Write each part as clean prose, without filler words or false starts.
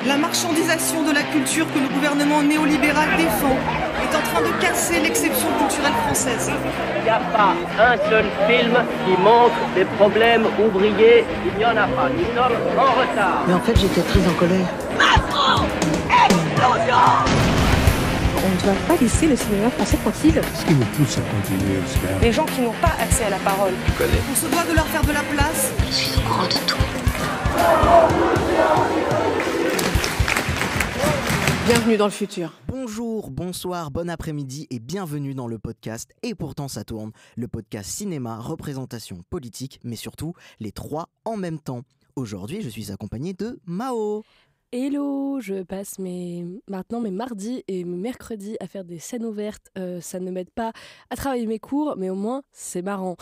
La marchandisation de la culture que le gouvernement néolibéral défend est en train de casser l'exception culturelle française. Il n'y a pas un seul film qui montre des problèmes ouvriers. Il n'y en a pas. Nous sommes en retard. Mais en fait, j'étais très en colère. Macron, explosion! On ne doit pas laisser le cinéma français tranquille. Ce qui nous pousse à continuer, Oscar. Les gens qui n'ont pas accès à la parole. On se doit de leur faire de la place. Je suis au courant de tout. Bienvenue dans le futur. Bonjour, bonsoir, bon après-midi et bienvenue dans le podcast Et pourtant ça tourne, le podcast cinéma, représentation politique, mais surtout les trois en même temps. Aujourd'hui, je suis accompagné de Mao. Hello, je passe maintenant mes mardis et mes mercredis à faire des scènes ouvertes. Ça ne m'aide pas à travailler mes cours, mais au moins c'est marrant.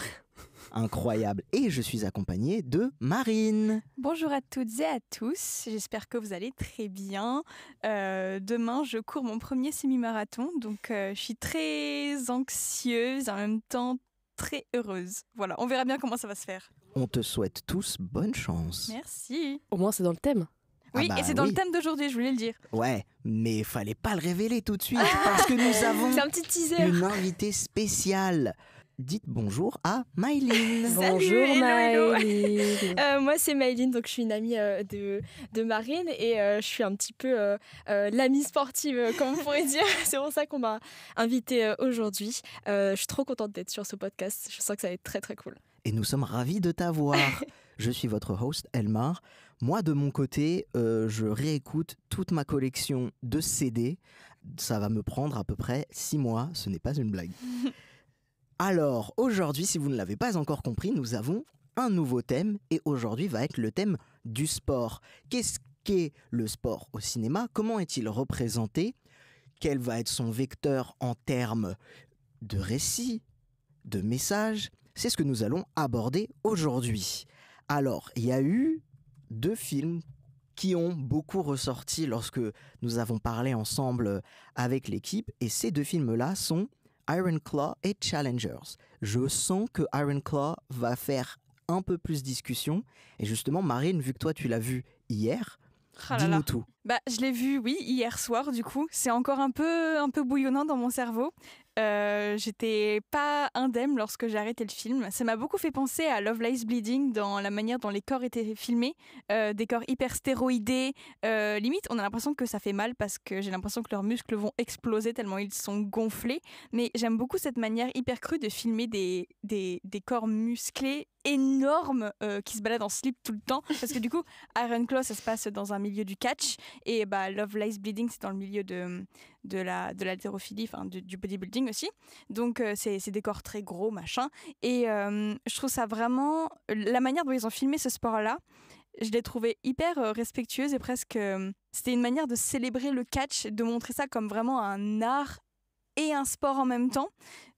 Incroyable. Et je suis accompagné de Marine. Bonjour à toutes et à tous, j'espère que vous allez très bien. Demain, je cours mon premier semi-marathon, donc je suis très anxieuse, en même temps très heureuse. Voilà, on verra bien comment ça va se faire. On te souhaite tous bonne chance. Merci. Au moins c'est dans le thème. Oui, et c'est dans le thème d'aujourd'hui, je voulais le dire. Ouais, mais fallait pas le révéler tout de suite parce que nous avons C'est un petit teaser. une invitée spéciale. Dites bonjour à Maïline. Bonjour hello. Maëline. Moi c'est Maïline, donc je suis une amie de Marine et je suis un petit peu l'amie sportive, comme on pourrait dire. C'est pour ça qu'on m'a invitée aujourd'hui. Je suis trop contente d'être sur ce podcast, je sens que ça va être très très cool. Et nous sommes ravis de t'avoir. Je suis votre host Elmar. Moi de mon côté, je réécoute toute ma collection de CD. Ça va me prendre à peu près 6 mois, ce n'est pas une blague. Alors, aujourd'hui, si vous ne l'avez pas encore compris, nous avons un nouveau thème et aujourd'hui va être le thème du sport. Qu'est-ce qu'est le sport au cinéma ? Comment est-il représenté ? Quel va être son vecteur en termes de récit, de message ? C'est ce que nous allons aborder aujourd'hui. Alors, il y a eu 2 films qui ont beaucoup ressorti lorsque nous avons parlé ensemble avec l'équipe et ces 2 films-là sont Iron Claw et Challengers. Je sens que Iron Claw va faire un peu plus discussion. Et justement, Marine, vu que toi, tu l'as vu hier, dis-nous tout. Je l'ai vu, oui, hier soir, du coup. C'est encore un peu bouillonnant dans mon cerveau. J'étais pas indemne lorsque j'ai arrêté le film. Ça m'a beaucoup fait penser à Love Lies Bleeding dans la manière dont les corps étaient filmés. Des corps hyper stéroïdés. Limite, on a l'impression que ça fait mal parce que j'ai l'impression que leurs muscles vont exploser tellement ils sont gonflés. Mais j'aime beaucoup cette manière hyper crue de filmer des corps musclés énormes qui se baladent en slip tout le temps. Parce que du coup, Iron Claw, ça se passe dans un milieu du catch. Et Love Lies Bleeding, c'est dans le milieu de l'haltérophilie, enfin du bodybuilding aussi. Donc c'est des corps très gros, machin. Et je trouve ça vraiment... La manière dont ils ont filmé ce sport-là, je l'ai trouvé hyper respectueuse et presque... c'était une manière de célébrer le catch, de montrer ça comme vraiment un art et un sport en même temps.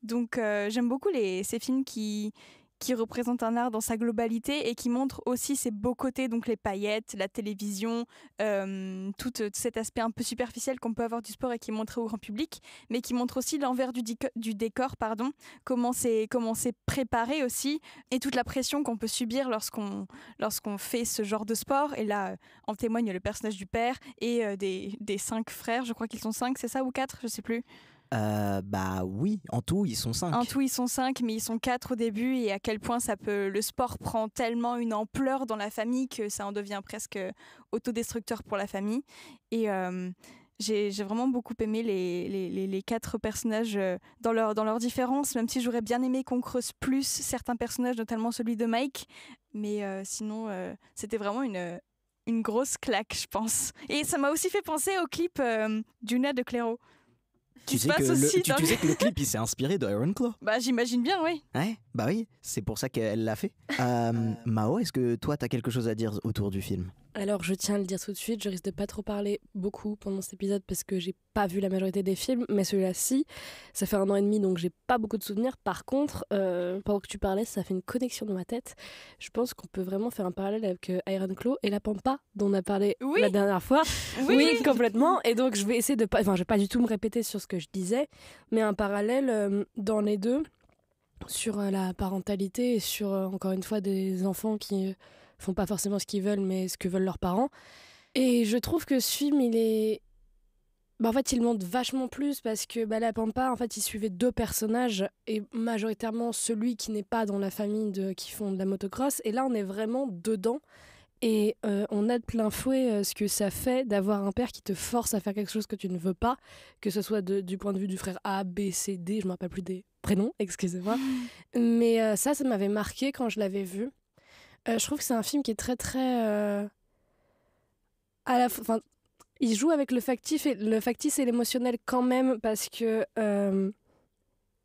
Donc j'aime beaucoup ces films qui représente un art dans sa globalité et qui montre aussi ses beaux côtés, donc les paillettes, la télévision, tout cet aspect un peu superficiel qu'on peut avoir du sport et qui est montré au grand public, mais qui montre aussi l'envers du décor, comment c'est préparé aussi, et toute la pression qu'on peut subir lorsqu'on fait ce genre de sport. Et là, en témoigne le personnage du père et des 5 frères, je crois qu'ils sont 5, c'est ça, ou 4, je sais plus. Oui, en tout ils sont 5. En tout ils sont 5, mais ils sont 4 au début, et à quel point le sport prend tellement une ampleur dans la famille que ça en devient presque autodestructeur pour la famille. Et j'ai vraiment beaucoup aimé les 4 personnages dans leurs différences, même si j'aurais bien aimé qu'on creuse plus certains personnages, notamment celui de Mike. Mais sinon, c'était vraiment une grosse claque, je pense. Et ça m'a aussi fait penser au clip Juna de Clairo. Tu sais que le clip il s'est inspiré de Iron Claw. J'imagine bien, oui. Ouais, oui, c'est pour ça qu'elle l'a fait. Mao, est-ce que toi t'as quelque chose à dire autour du film ? Alors je tiens à le dire tout de suite, je risque de pas trop parler beaucoup pendant cet épisode parce que j'ai pas vu la majorité des films, mais celui-là si, ça fait 1 an et demi donc j'ai pas beaucoup de souvenirs. Par contre, pendant que tu parlais, ça fait une connexion dans ma tête. Je pense qu'on peut vraiment faire un parallèle avec Iron Claw et la Pampa dont on a parlé la dernière fois. Oui, complètement. Et donc je vais essayer je vais pas du tout me répéter sur ce que je disais, mais un parallèle dans les deux sur la parentalité et sur encore une fois des enfants qui font pas forcément ce qu'ils veulent mais ce que veulent leurs parents. Et je trouve que ce film, il est... en fait, il montre vachement plus parce que La Pampa, en fait, il suivait 2 personnages et majoritairement celui qui n'est pas dans la famille qui font de la motocross. Et là, on est vraiment dedans et on a de plein fouet ce que ça fait d'avoir un père qui te force à faire quelque chose que tu ne veux pas, que ce soit du point de vue du frère A, B, C, D, je ne me rappelle plus des prénoms, excusez-moi. Mais ça m'avait marqué quand je l'avais vu. Je trouve que c'est un film qui est très, très... il joue avec le factice et l'émotionnel quand même parce que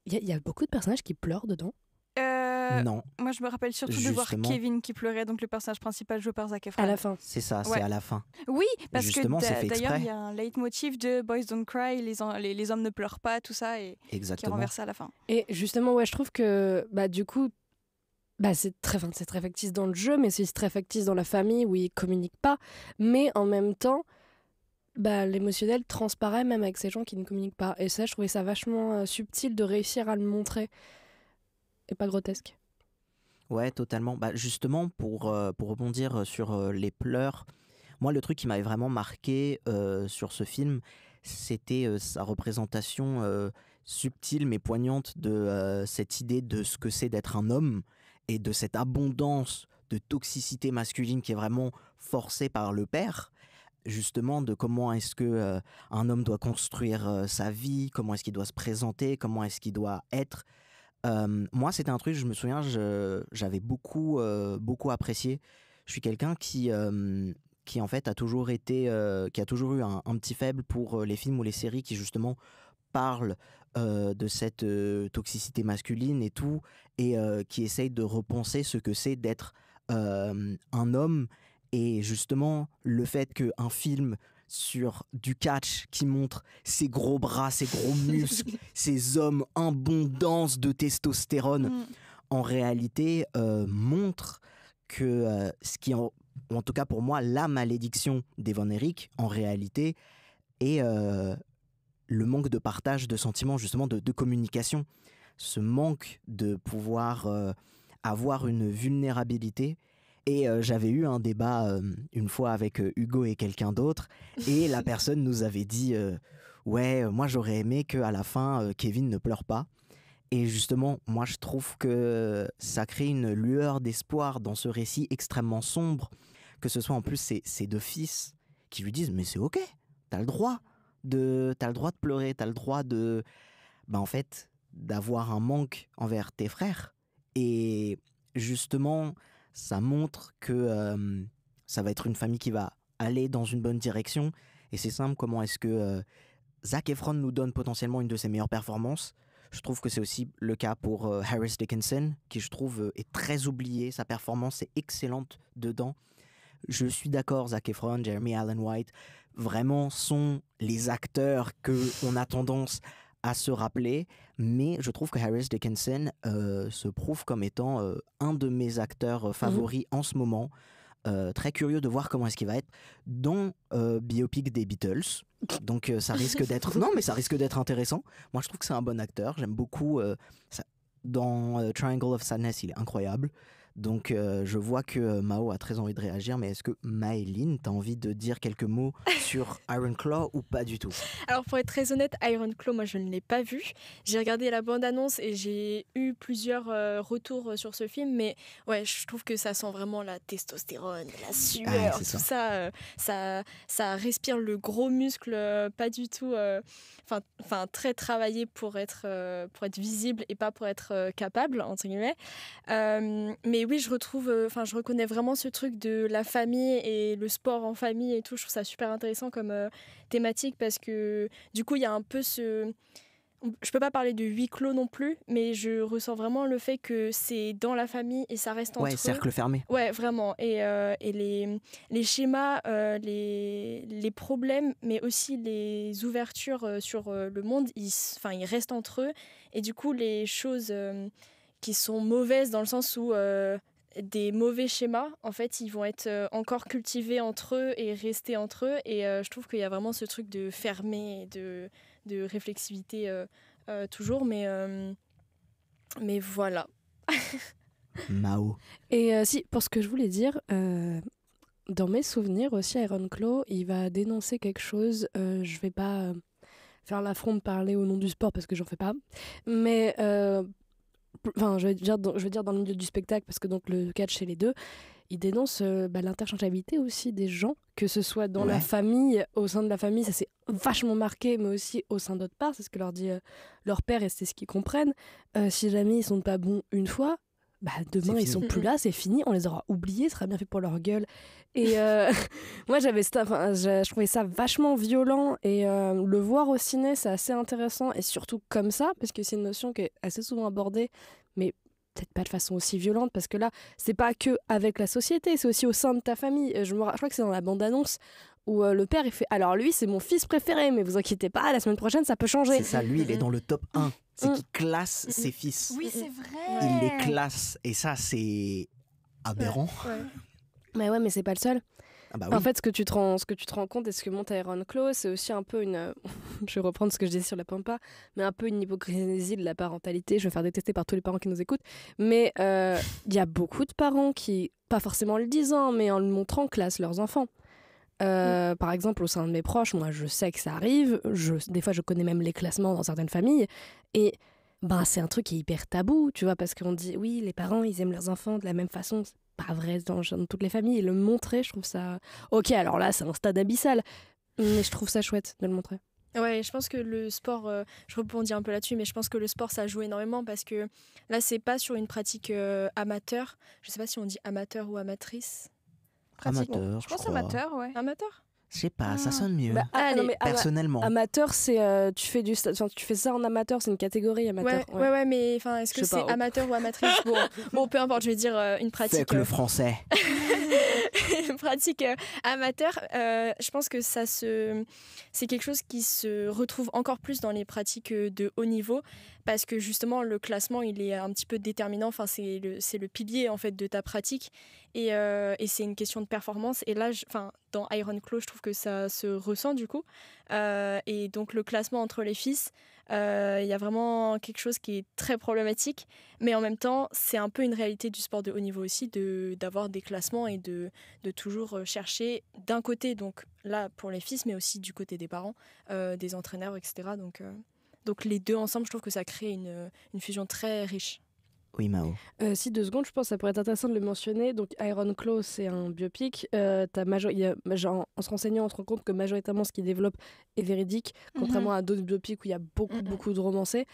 y a beaucoup de personnages qui pleurent dedans. Non. Moi, je me rappelle surtout de voir Kevin qui pleurait, donc le personnage principal joué par Zac Efron. À la fin. C'est ça, c'est à la fin. Oui, parce justement, que d'ailleurs, il y a un leitmotiv de Boys Don't Cry, les hommes ne pleurent pas, tout ça, et qui est renversé à la fin. Et justement, je trouve que du coup, c'est très factice dans le jeu, mais c'est très factice dans la famille où ils ne communiquent pas. Mais en même temps, l'émotionnel transparaît même avec ces gens qui ne communiquent pas. Et ça, je trouvais ça vachement subtil de réussir à le montrer. Et pas grotesque. Ouais, totalement. Justement, pour rebondir sur les pleurs, moi, le truc qui m'avait vraiment marqué sur ce film, c'était sa représentation subtile mais poignante de cette idée de ce que c'est d'être un homme et de cette abondance de toxicité masculine qui est vraiment forcée par le père. Justement, de comment est-ce que un homme doit construire sa vie, comment est-ce qu'il doit se présenter, comment est-ce qu'il doit être. Moi, c'était un truc, je me souviens, j'avais beaucoup apprécié. Je suis quelqu'un qui en fait a toujours eu un petit faible pour les films ou les séries qui justement parlent de cette toxicité masculine et tout, et qui essayent de repenser ce que c'est d'être un homme. Et justement, le fait qu'un film sur du catch qui montre ses gros bras, ses gros muscles, ces hommes abondants de testostérone, en réalité montre que ce qui, en tout cas pour moi, la malédiction d'Evan Eric, en réalité, est le manque de partage de sentiments, justement de communication. Ce manque de pouvoir avoir une vulnérabilité. Et j'avais eu un débat une fois avec Hugo et quelqu'un d'autre, et la personne nous avait dit moi j'aurais aimé qu'à la fin Kevin ne pleure pas. Et justement, moi je trouve que ça crée une lueur d'espoir dans ce récit extrêmement sombre, que ce soit en plus ses 2 fils qui lui disent mais c'est ok, t'as le droit de pleurer, t'as le droit de en fait d'avoir un manque envers tes frères. Et justement, ça montre que ça va être une famille qui va aller dans une bonne direction. Et c'est simple, comment est-ce que Zac Efron nous donne potentiellement une de ses meilleures performances. Je trouve que c'est aussi le cas pour Harris Dickinson, qui je trouve est très oublié. Sa performance est excellente dedans. Je suis d'accord, Zac Efron, Jeremy Allen White, vraiment sont les acteurs qu'on a tendance à se rappeler, mais je trouve que Harris Dickinson se prouve comme étant un de mes acteurs favoris en ce moment. Très curieux de voir comment est-ce qu'il va être dans biopic des Beatles. Donc ça risque d'être ça risque d'être intéressant. Moi je trouve que c'est un bon acteur, j'aime beaucoup dans Triangle of Sadness, il est incroyable. Donc je vois que Mao a très envie de réagir, mais est-ce que Maëline, t'as envie de dire quelques mots sur Iron Claw ou pas du tout? Alors pour être très honnête, Iron Claw, moi je ne l'ai pas vu. J'ai regardé la bande-annonce et j'ai eu plusieurs retours sur ce film, mais ouais, je trouve que ça sent vraiment la testostérone, la sueur, tout ça. Ça respire le gros muscle, pas du tout... Enfin, très travaillé pour être visible et pas pour être capable, entre guillemets. Mais oui, je reconnais vraiment ce truc de la famille et le sport en famille et tout. Je trouve ça super intéressant comme thématique parce que du coup, il y a un peu ce... Je peux pas parler de huis clos non plus, mais je ressens vraiment le fait que c'est dans la famille et ça reste entre eux. Ouais, cercle fermé. Ouais, vraiment. Et les schémas, les problèmes, mais aussi les ouvertures sur le monde, ils restent entre eux. Et du coup, les choses qui sont mauvaises dans le sens où des mauvais schémas, en fait, ils vont être encore cultivés entre eux et rester entre eux. Et je trouve qu'il y a vraiment ce truc de fermé, de réflexivité toujours. Mais voilà. Mao. Et si, pour ce que je voulais dire, dans mes souvenirs aussi, Iron Claw, il va dénoncer quelque chose. Je vais pas faire l'affront de parler au nom du sport parce que j'en fais pas. Mais je veux dire dans le milieu du spectacle, parce que donc le catch c'est les deux. Il dénonce l'interchangeabilité aussi des gens, que ce soit dans la famille, au sein de la famille, ça s'est vachement marqué, mais aussi au sein d'autres parts, c'est ce que leur dit leur père et c'est ce qu'ils comprennent. Si jamais ils sont pas bons une fois, demain ils sont plus là, c'est fini, on les aura oubliés, ce sera bien fait pour leur gueule. Et moi je trouvais ça vachement violent, et le voir au ciné c'est assez intéressant, et surtout comme ça, parce que c'est une notion qui est assez souvent abordée, mais peut-être pas de façon aussi violente, parce que là c'est pas que avec la société, c'est aussi au sein de ta famille. Je crois que c'est dans la bande-annonce où le père il fait alors lui c'est mon fils préféré, mais vous inquiétez pas, la semaine prochaine ça peut changer. C'est ça, lui il est dans le top 1, c'est qu'il classe ses fils. Oui, c'est vrai. Il les classe, et ça c'est aberrant. Mais ouais, mais c'est pas le seul. Oui. En fait, ce que tu te rends compte, et ce que montre Iron Claw, c'est aussi un peu une... je vais reprendre ce que je disais sur la Pampa, mais un peu une hypocrisie de la parentalité. Je vais me faire détester par tous les parents qui nous écoutent. Mais il y a beaucoup de parents qui, pas forcément en le disant, mais en le montrant, classent leurs enfants. Par exemple, au sein de mes proches, moi, je sais que ça arrive. Des fois, je connais même les classements dans certaines familles. Et c'est un truc qui est hyper tabou, tu vois, parce qu'on dit, oui, les parents, ils aiment leurs enfants de la même façon. Pas vrai dans toutes les familles, et le montrer, je trouve ça... Ok, alors là, c'est un stade abyssal, mais je trouve ça chouette de le montrer. Ouais, je pense que le sport, je rebondis un peu là-dessus, mais je pense que le sport, ça joue énormément, parce que là, c'est pas sur une pratique amateur. Je sais pas si on dit amateur ou amatrice. Amateur, Je pense crois. amateur, ouais. Amateur ? Je sais pas, ça sonne mieux. Non, mais personnellement. Amateur, c'est tu fais ça en amateur, c'est une catégorie amateur. Ouais, mais est-ce que c'est amateur ou amatrice ? Bon, peu importe, je vais dire une pratique. Fais que le français. Une pratique amateur, je pense que c'est quelque chose qui se retrouve encore plus dans les pratiques de haut niveau, parce que justement le classement il est un petit peu déterminant, c'est le pilier en fait de ta pratique, et c'est une question de performance, et là dans Iron Claw je trouve que ça se ressent du coup, et donc le classement entre les fils, il y a vraiment quelque chose qui est très problématique, mais en même temps c'est un peu une réalité du sport de haut niveau aussi, d'avoir des classements et de toujours chercher d'un côté, donc là pour les fils, mais aussi du côté des parents, des entraîneurs, etc. Donc les deux ensemble, je trouve que ça crée une fusion très riche. Oui, Mao. Si 2 secondes, je pense que ça pourrait être intéressant de le mentionner. Donc Iron Claw, c'est un biopic. En se renseignant, on se rend compte que majoritairement ce qu'il développe est véridique, contrairement à d'autres biopics où il y a beaucoup de romancés.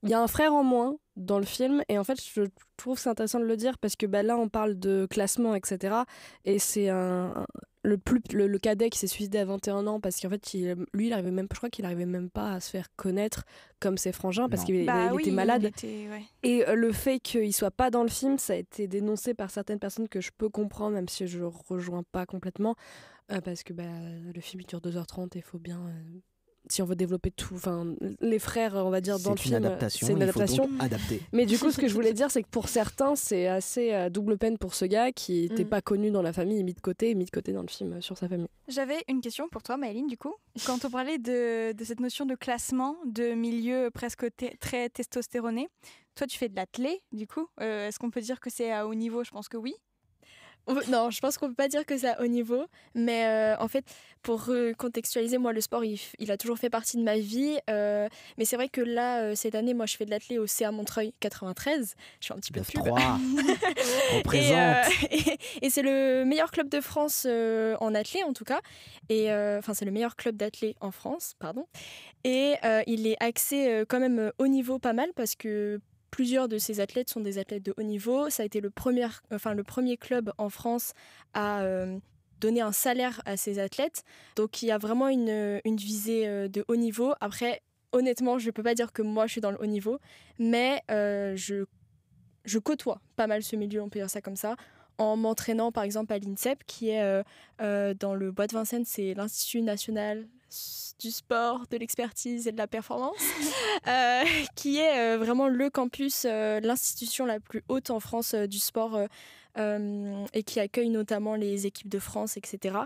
Il y a un frère en moins dans le film, et en fait je trouve que c'est intéressant de le dire, parce que là on parle de classement, etc. Et c'est le cadet qui s'est suicidé à 21 ans parce qu'en fait il arrivait même, je crois qu'il arrivait même pas à se faire connaître comme ses frangins, parce qu'il était malade. Et le fait qu'il soit pas dans le film, ça a été dénoncé par certaines personnes que je peux comprendre, même si je rejoins pas complètement, parce que le film il dure 2h30 et il faut bien... si on veut développer tout, les frères, on va dire, dans le film, c'est une adaptation. Il faut donc adapter. Mais du coup, ce que je voulais dire, c'est que pour certains, c'est assez double peine pour ce gars qui n'était pas connu dans la famille, et mis de côté dans le film sur sa famille. J'avais une question pour toi, Maëline, du coup. Quand on parlait de cette notion de classement, de milieu presque très testostéroné, toi, tu fais de l'athlé, du coup. Est-ce qu'on peut dire que c'est à haut niveau ? Je pense que oui. Non, je pense qu'on peut pas dire que c'est à haut niveau, mais en fait, pour contextualiser, moi le sport il a toujours fait partie de ma vie, mais c'est vrai que là cette année, moi je fais de l'athlé au CA Montreuil 93, je suis un petit peu pub. Représente. Et c'est le meilleur club de France en athlé en tout cas, et c'est le meilleur club d'athlé en France, pardon, et il est axé quand même haut niveau pas mal, parce que plusieurs de ces athlètes sont des athlètes de haut niveau. Ça a été le premier club en France à donner un salaire à ces athlètes. Donc il y a vraiment une visée de haut niveau. Après, honnêtement, je ne peux pas dire que moi je suis dans le haut niveau, mais je côtoie pas mal ce milieu, on peut dire ça comme ça, en m'entraînant par exemple à l'INSEP, qui est dans le Bois de Vincennes, c'est l'Institut national du sport, de l'expertise et de la performance, qui est vraiment le campus, l'institution la plus haute en France du sport, et qui accueille notamment les équipes de France, etc.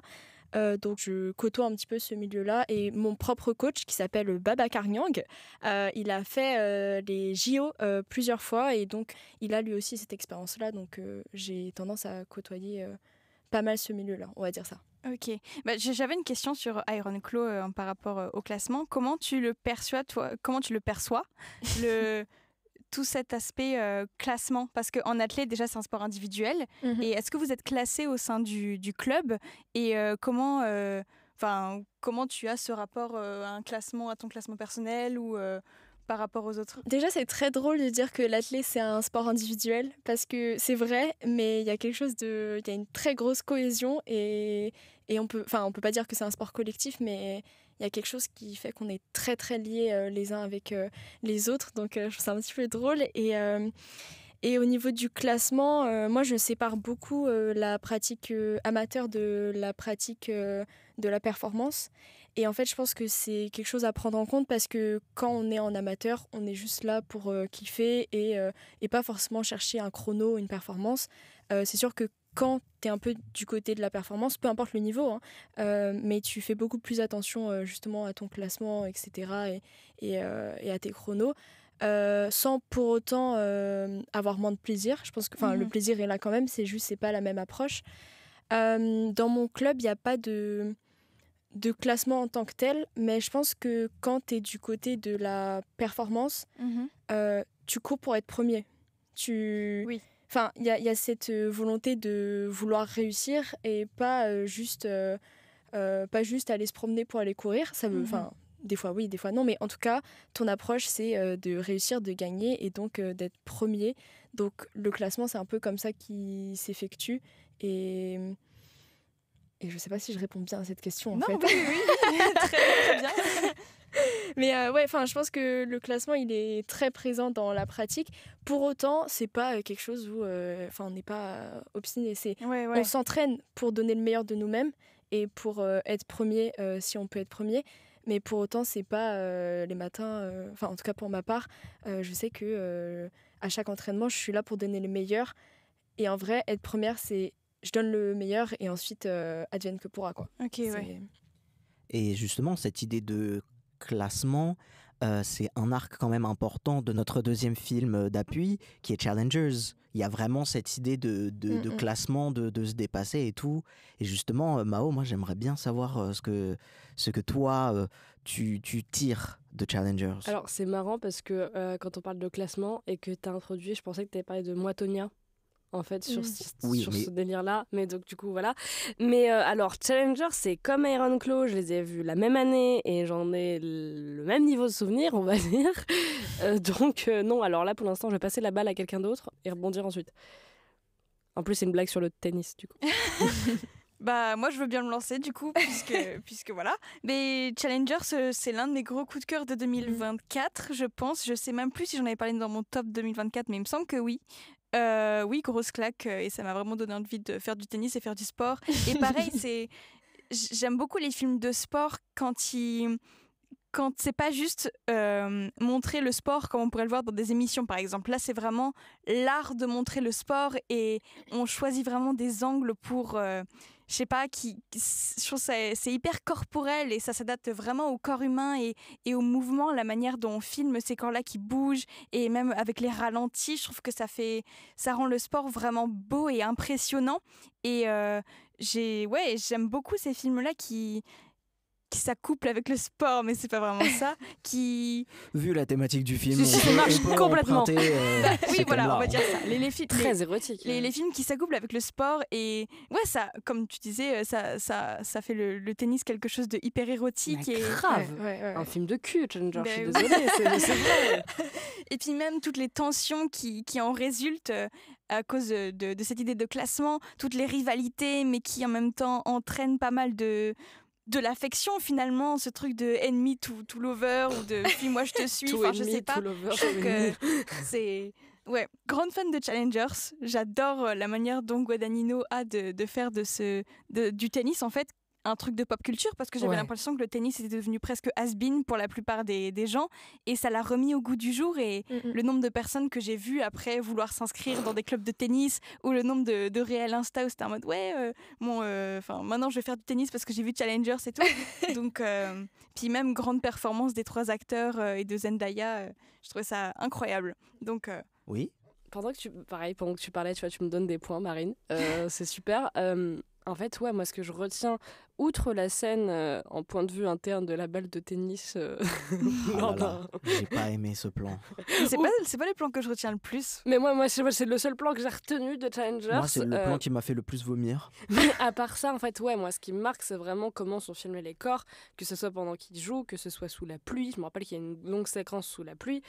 Donc je côtoie un petit peu ce milieu-là, et mon propre coach qui s'appelle Babacar Niang, il a fait les JO plusieurs fois, et donc il a lui aussi cette expérience-là, donc j'ai tendance à côtoyer pas mal ce milieu-là, on va dire ça. Ok. J'avais une question sur Iron Claw par rapport au classement. Comment tu le perçois, toi ? Comment tu le perçois tout cet aspect classement ? Parce qu'en athlète, déjà, c'est un sport individuel. Et est-ce que vous êtes classé au sein du club ? Et comment tu as ce rapport à ton classement personnel ou par rapport aux autres ? Déjà, c'est très drôle de dire que l'athlète, c'est un sport individuel, parce que c'est vrai, mais il y a il y a une très grosse cohésion et on peut pas dire que c'est un sport collectif, mais il y a quelque chose qui fait qu'on est très très liés les uns avec les autres, donc je trouve ça un petit peu drôle. Et au niveau du classement, moi je sépare beaucoup la pratique amateur de la pratique de la performance. Et en fait, je pense que c'est quelque chose à prendre en compte, parce que quand on est en amateur, on est juste là pour kiffer et pas forcément chercher un chrono, une performance. C'est sûr que quand tu es un peu du côté de la performance, peu importe le niveau, mais tu fais beaucoup plus attention justement à ton classement, etc. et à tes chronos. Sans pour autant avoir moins de plaisir. Je pense que le plaisir est là quand même, c'est juste c'est pas la même approche. Dans mon club, il n'y a pas de classement en tant que tel, mais je pense que quand tu es du côté de la performance, tu cours pour être premier. Oui. Enfin, il y a cette volonté de vouloir réussir et pas juste aller se promener pour aller courir. Ça veut, des fois oui, des fois non, mais en tout cas, ton approche, c'est de réussir, de gagner et donc d'être premier. Donc le classement, c'est un peu comme ça qu'il s'effectue. Et je sais pas si je réponds bien à cette question, en fait. Oui, très bien. Mais je pense que le classement, il est très présent dans la pratique. Pour autant, c'est pas quelque chose où on n'est pas obstiné. On s'entraîne pour donner le meilleur de nous-mêmes et pour être premier si on peut être premier. Mais pour autant, c'est pas les matins... en tout cas, pour ma part, je sais que à chaque entraînement, je suis là pour donner le meilleur. Et en vrai, être première, c'est... Je donne le meilleur et ensuite, advienne que pourra, quoi. Ok, ouais. Et justement, cette idée de classement, c'est un arc quand même important de notre deuxième film d'appui, qui est Challengers. Il y a vraiment cette idée de classement, de se dépasser et tout. Et justement, Mao, moi, j'aimerais bien savoir ce que toi, tu tires de Challengers. Alors, c'est marrant parce que quand on parle de classement et que tu as introduit, je pensais que tu avais parlé de Moitonia, en fait, sur ce délire-là. Mais donc, du coup, voilà. Mais alors, Challenger, c'est comme Iron Claw. Je les ai vus la même année et j'en ai le même niveau de souvenir, on va dire. Donc, non. Alors là, pour l'instant, je vais passer la balle à quelqu'un d'autre et rebondir ensuite. En plus, c'est une blague sur le tennis, du coup. Moi, je veux bien me lancer, du coup, puisque voilà. Mais Challenger, c'est l'un de mes gros coups de cœur de 2024, je pense. Je sais même plus si j'en avais parlé dans mon top 2024, mais il me semble que oui. Oui, grosse claque, et ça m'a vraiment donné envie de faire du tennis et faire du sport. Et pareil, j'aime beaucoup les films de sport quand c'est pas juste montrer le sport comme on pourrait le voir dans des émissions, par exemple. Là, c'est vraiment l'art de montrer le sport et on choisit vraiment des angles pour... je sais pas, je trouve que c'est hyper corporel et ça s'adapte vraiment au corps humain et au mouvement, la manière dont on filme ces corps-là qui bougent et même avec les ralentis, je trouve que ça rend le sport vraiment beau et impressionnant. Et j'aime beaucoup ces films-là qui s'accouplent avec le sport, mais c'est pas vraiment ça. Vu la thématique du film, ça marche complètement. Oui, voilà, on va dire ça. Les films très érotique. Les films qui s'accouplent avec le sport et ça, comme tu disais, ça fait le tennis quelque chose de hyper érotique. Et grave. Un film de cul, Challenger. Je suis désolée, c'est vrai. Et puis même toutes les tensions qui en résultent à cause de cette idée de classement, toutes les rivalités, mais qui en même temps entraînent pas mal de l'affection, finalement, ce truc de ennemi to lover ou de puis moi je te suis, enfin je sais pas. C'est grande fan de Challengers. J'adore la manière dont Guadagnino a de faire du tennis en fait un truc de pop culture, parce que j'avais l'impression que le tennis était devenu presque has-been pour la plupart des gens, et ça l'a remis au goût du jour. Et le nombre de personnes que j'ai vues après vouloir s'inscrire dans des clubs de tennis, ou le nombre de réels Insta où c'était en mode maintenant je vais faire du tennis parce que j'ai vu Challengers et tout. Donc puis même grande performance des 3 acteurs et de Zendaya, je trouvais ça incroyable. Donc oui. Pendant que tu parlais, tu vois, tu me donnes des points, Marine. C'est super. En fait, ouais, moi, ce que je retiens, outre la scène en point de vue interne de la balle de tennis, Oh là là, j'ai pas aimé ce plan. C'est pas les plans que je retiens le plus. mais moi, c'est le seul plan que j'ai retenu de Challengers. Moi, c'est le plan qui m'a fait le plus vomir. Mais à part ça, en fait, ouais, moi, ce qui me marque, c'est vraiment comment sont filmés les corps, que ce soit pendant qu'ils jouent, que ce soit sous la pluie. Je me rappelle qu'il y a une longue séquence sous la pluie.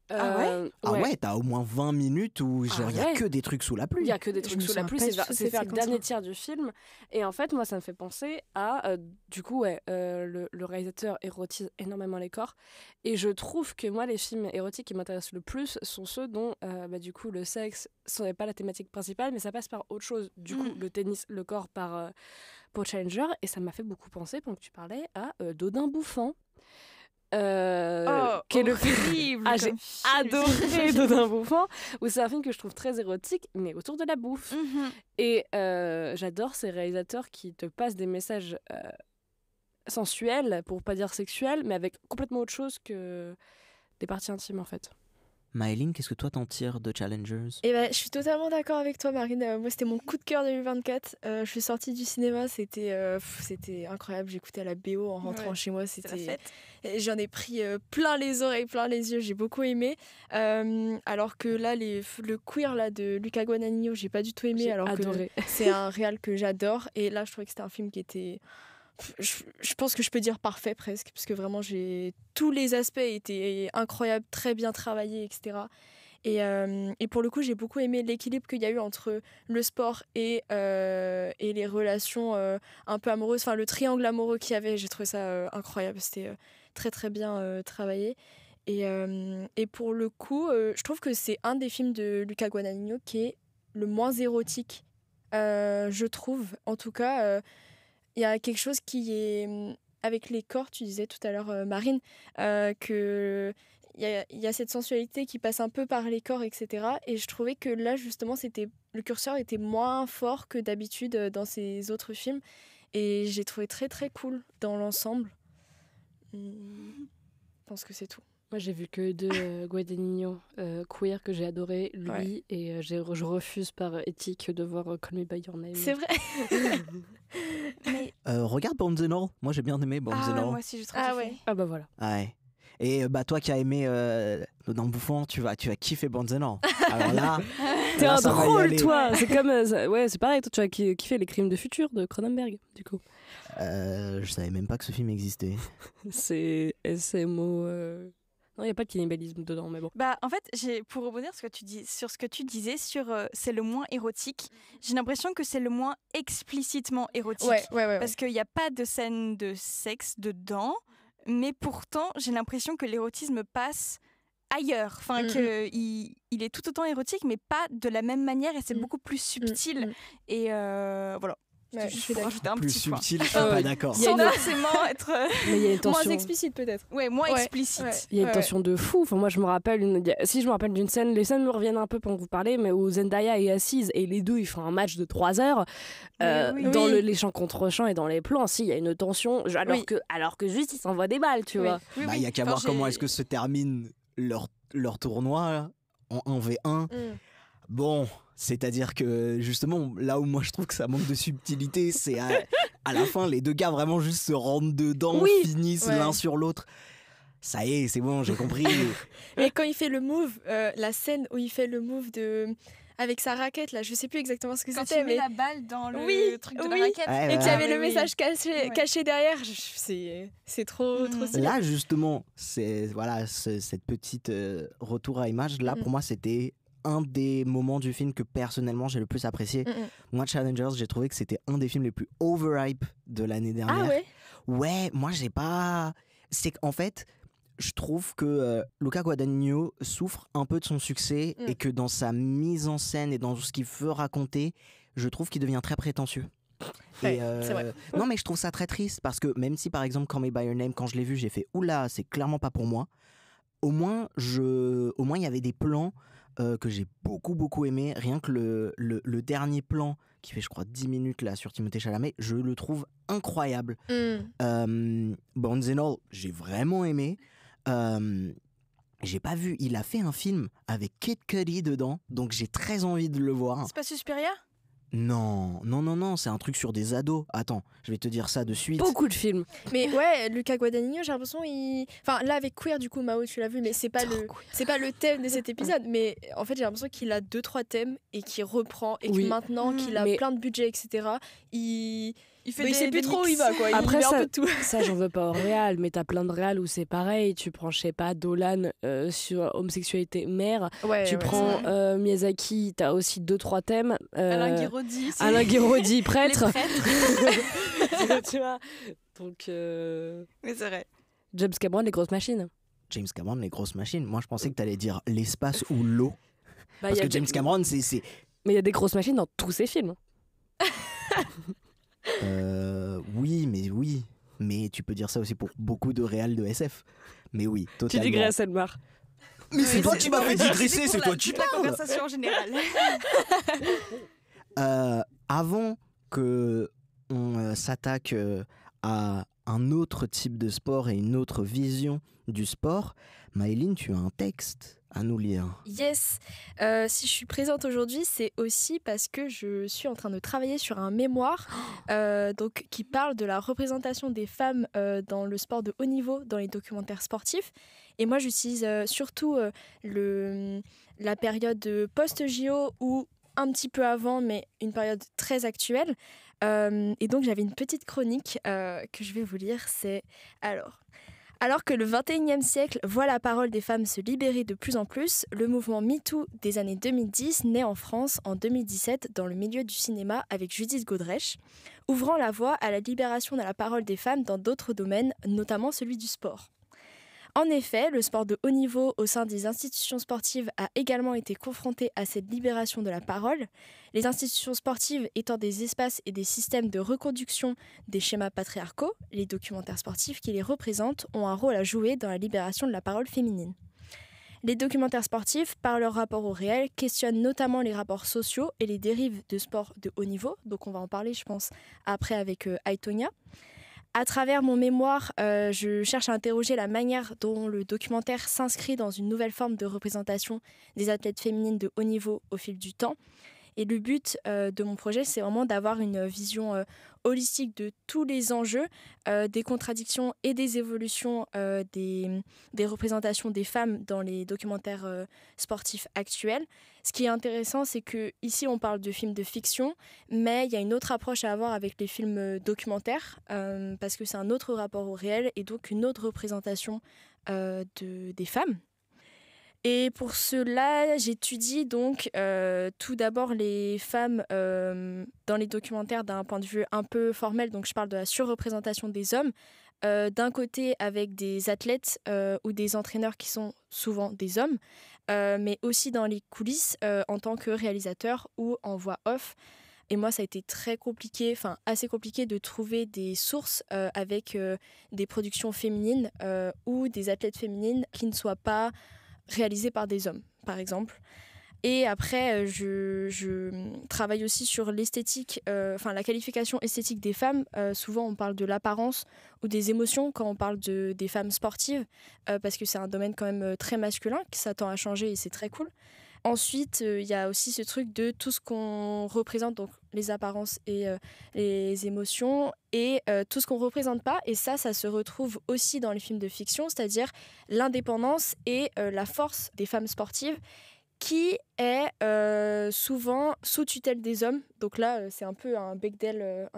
Ah ouais Ah ouais, t'as au moins 20 minutes où genre il y a que des trucs sous la pluie. Il y a que des Je trucs me sous la souviens pluie, pas c'est du tout de cette vers le séquence-là. dernier tiers du film. Et en fait, moi, ça me fait penser à, du coup, ouais, le réalisateur érotise énormément les corps. Et je trouve que moi, les films érotiques qui m'intéressent le plus sont ceux dont, du coup, le sexe, ce n'est pas la thématique principale, mais ça passe par autre chose. Du coup, le tennis, le corps pour Challenger. Et ça m'a fait beaucoup penser, pendant que tu parlais, à Dodin Bouffant. Qui est le film. Ah, j'ai adoré Dodin Bouffant, où c'est un film que je trouve très érotique, mais autour de la bouffe. Et j'adore ces réalisateurs qui te passent des messages sensuels, pour pas dire sexuels, mais avec complètement autre chose que des parties intimes, en fait. Maëline, qu'est-ce que toi t'en tires de Challengers? Et ben, je suis totalement d'accord avec toi, Marine. Moi, c'était mon coup de cœur 2024. Je suis sortie du cinéma, c'était incroyable. J'écoutais la BO en rentrant chez moi. J'en ai pris plein les oreilles, plein les yeux. J'ai beaucoup aimé. Alors que là, le queer là, de Luca Guadagnino, j'ai pas du tout aimé. J'ai alors adoré. que c'est un réal que j'adore. Et là, je trouvais que c'était un film qui était... Je pense que je peux dire parfait presque, parce que vraiment tous les aspects étaient incroyables, très bien travaillés, etc. Et pour le coup, j'ai beaucoup aimé l'équilibre qu'il y a eu entre le sport et les relations un peu amoureuses, enfin le triangle amoureux qu'il y avait. J'ai trouvé ça incroyable, c'était très très bien travaillé. Et pour le coup, je trouve que c'est un des films de Luca Guadagnino qui est le moins érotique, je trouve. En tout cas, il y a quelque chose qui est... Avec les corps, tu disais tout à l'heure, Marine, qu'il y a cette sensualité qui passe un peu par les corps, etc. Et je trouvais que là, justement, le curseur était moins fort que d'habitude dans ces autres films. Et j'ai trouvé très, très cool dans l'ensemble. Je pense que c'est tout. Moi, j'ai vu que deux Guadagnino queer que j'ai adoré, lui, et je refuse par éthique de voir Call Me By Your Name. C'est vrai. Mais... regarde Bones and All. Moi, j'ai bien aimé Bones and All. Moi aussi, j'ai trop Ah kiffé. ouais. Ah bah voilà. Ouais. Et toi qui as aimé Dodin Bouffant, tu vas kiffer Bones and All. Alors là, t'es un ça va y drôle, aller. toi. C'est comme, ouais, c'est pareil. Toi, tu vas kiffer Les Crimes de Futur de Cronenberg, du coup. Je savais même pas que ce film existait. C'est SMO. Non, il n'y a pas de cannibalisme dedans, mais bon. Bah, en fait, pour rebondir sur ce que tu disais sur c'est le moins érotique, j'ai l'impression que c'est le moins explicitement érotique. Ouais. Parce qu'il n'y a pas de scène de sexe dedans, mais pourtant, j'ai l'impression que l'érotisme passe ailleurs. Enfin, qu'il est tout autant érotique, mais pas de la même manière, et c'est beaucoup plus subtil. Et voilà. Ouais, Juste pour rajouter un Plus petit point. subtil, je suis pas d'accord. Sans forcément être Mais il y a une tension. Moins explicite peut-être. ouais, moins explicite. Ouais. Il y a une tension de fou. Enfin, moi, je me rappelle si je me rappelle d'une scène, les scènes me reviennent un peu pendant que vous parlez, mais où Zendaya est assise et les deux ils font un match de 3 heures dans les champs contre champs et dans les plans. Si, il y a une tension, alors que juste ils s'envoient des balles, tu vois. Il y a qu'à voir comment est-ce que se termine leur tournoi là, en 1v1. Bon, c'est-à-dire que justement, là où moi je trouve que ça manque de subtilité, c'est à la fin, les deux gars vraiment juste se rentrent dedans, finissent l'un sur l'autre. Ça y est, c'est bon, j'ai compris. Mais quand il fait le move, la scène où il fait le move avec sa raquette, là, je sais plus exactement ce que Quand c'était. il met la balle dans le truc de la raquette. Ouais, Et qu'il y avait le oui. message caché derrière. C'est trop stylé. Là, justement, cette petite retour à image, là, pour moi, c'était un des moments du film que personnellement j'ai le plus apprécié. Moi, Challengers, j'ai trouvé que c'était un des films les plus overhype de l'année dernière. Ah ouais? Ouais, moi j'ai pas... C'est qu'en fait, je trouve que Luca Guadagnino souffre un peu de son succès et que dans sa mise en scène et dans ce qu'il veut raconter, je trouve qu'il devient très prétentieux. Ouais, c'est vrai. Non, mais je trouve ça très triste parce que même si par exemple Call Me By Your Name, quand je l'ai vu, j'ai fait oula, c'est clairement pas pour moi. Au moins il y avait des plans que j'ai beaucoup aimé. Rien que le dernier plan qui fait je crois 10 minutes là sur Timothée Chalamet, je le trouve incroyable. Bones and All, j'ai vraiment aimé. J'ai pas vu, il a fait un film avec Kid Cudi dedans, donc j'ai très envie de le voir. C'est pas Suspiria? Non, c'est un truc sur des ados. Attends, je vais te dire ça de suite. Beaucoup de films. Mais ouais, Luca Guadagnino, j'ai l'impression enfin là avec Queer du coup Mao tu l'as vu, mais c'est pas le thème de cet épisode. Mais en fait j'ai l'impression qu'il a 2-3 thèmes et qu'il reprend et que maintenant qu'il a plein de budget etc. Il sait plus trop où il va quoi. Après il ça, un peu de tout. Ça j'en veux pas au réal, mais t'as plein de réals où c'est pareil. Tu prends je sais pas Dolan sur homosexualité mère. Tu prends Miyazaki, t'as aussi 2-3 thèmes. Alain Guiraudy prêtre. Tu vois. Donc. Mais c'est vrai. James Cameron les grosses machines. James Cameron les grosses machines. Moi je pensais que t'allais dire l'espace ou l'eau. Parce que James Cameron c'est. Mais il y a des grosses machines dans tous ses films. Oui. Mais tu peux dire ça aussi pour beaucoup de réals de SF. Mais oui, totalement. Tu digresses, Elmar. Mais c'est toi qui m'as fait digresser, c'est toi qui parles. La conversation en général. Avant que on s'attaque à un autre type de sport et une autre vision du sport, Maëline, tu as un texte à nous lire. Yes, si je suis présente aujourd'hui, c'est aussi parce que je suis en train de travailler sur un mémoire donc, qui parle de la représentation des femmes dans le sport de haut niveau, dans les documentaires sportifs. Et moi, j'utilise surtout la période post-JO ou un petit peu avant, mais une période très actuelle. Et donc, j'avais une petite chronique que je vais vous lire. C'est Alors que le 21e siècle voit la parole des femmes se libérer de plus en plus, le mouvement MeToo des années 2010 naît en France en 2017 dans le milieu du cinéma avec Judith Godrèche, ouvrant la voie à la libération de la parole des femmes dans d'autres domaines, notamment celui du sport. En effet, le sport de haut niveau au sein des institutions sportives a également été confronté à cette libération de la parole, les institutions sportives étant des espaces et des systèmes de reconduction des schémas patriarcaux, les documentaires sportifs qui les représentent ont un rôle à jouer dans la libération de la parole féminine. Les documentaires sportifs, par leur rapport au réel, questionnent notamment les rapports sociaux et les dérives de sport de haut niveau, donc on va en parler je pense après avec Aïtonia. À travers mon mémoire, je cherche à interroger la manière dont le documentaire s'inscrit dans une nouvelle forme de représentation des athlètes féminines de haut niveau au fil du temps. Et le but de mon projet, c'est vraiment d'avoir une vision holistique de tous les enjeux, des contradictions et des évolutions des représentations des femmes dans les documentaires sportifs actuels. Ce qui est intéressant, c'est qu'ici, on parle de films de fiction, mais il y a une autre approche à avoir avec les films documentaires, parce que c'est un autre rapport au réel et donc une autre représentation des femmes. Et pour cela, j'étudie donc tout d'abord les femmes dans les documentaires d'un point de vue un peu formel. Donc je parle de la surreprésentation des hommes. D'un côté avec des athlètes ou des entraîneurs qui sont souvent des hommes, mais aussi dans les coulisses en tant que réalisateur ou en voix off. Et moi, ça a été assez compliqué de trouver des sources avec des productions féminines ou des athlètes féminines qui ne soient pas réalisés par des hommes, par exemple. Et après, je travaille aussi sur l'esthétique, la qualification esthétique des femmes. Souvent, on parle de l'apparence ou des émotions quand on parle des femmes sportives, parce que c'est un domaine quand même très masculin, qui s'attend à changer et c'est très cool. Ensuite, il y a aussi ce truc de tout ce qu'on représente, donc les apparences et les émotions, et tout ce qu'on ne représente pas. Et ça se retrouve aussi dans les films de fiction, c'est-à-dire l'indépendance et la force des femmes sportives, qui est souvent sous tutelle des hommes. Donc là, c'est un peu un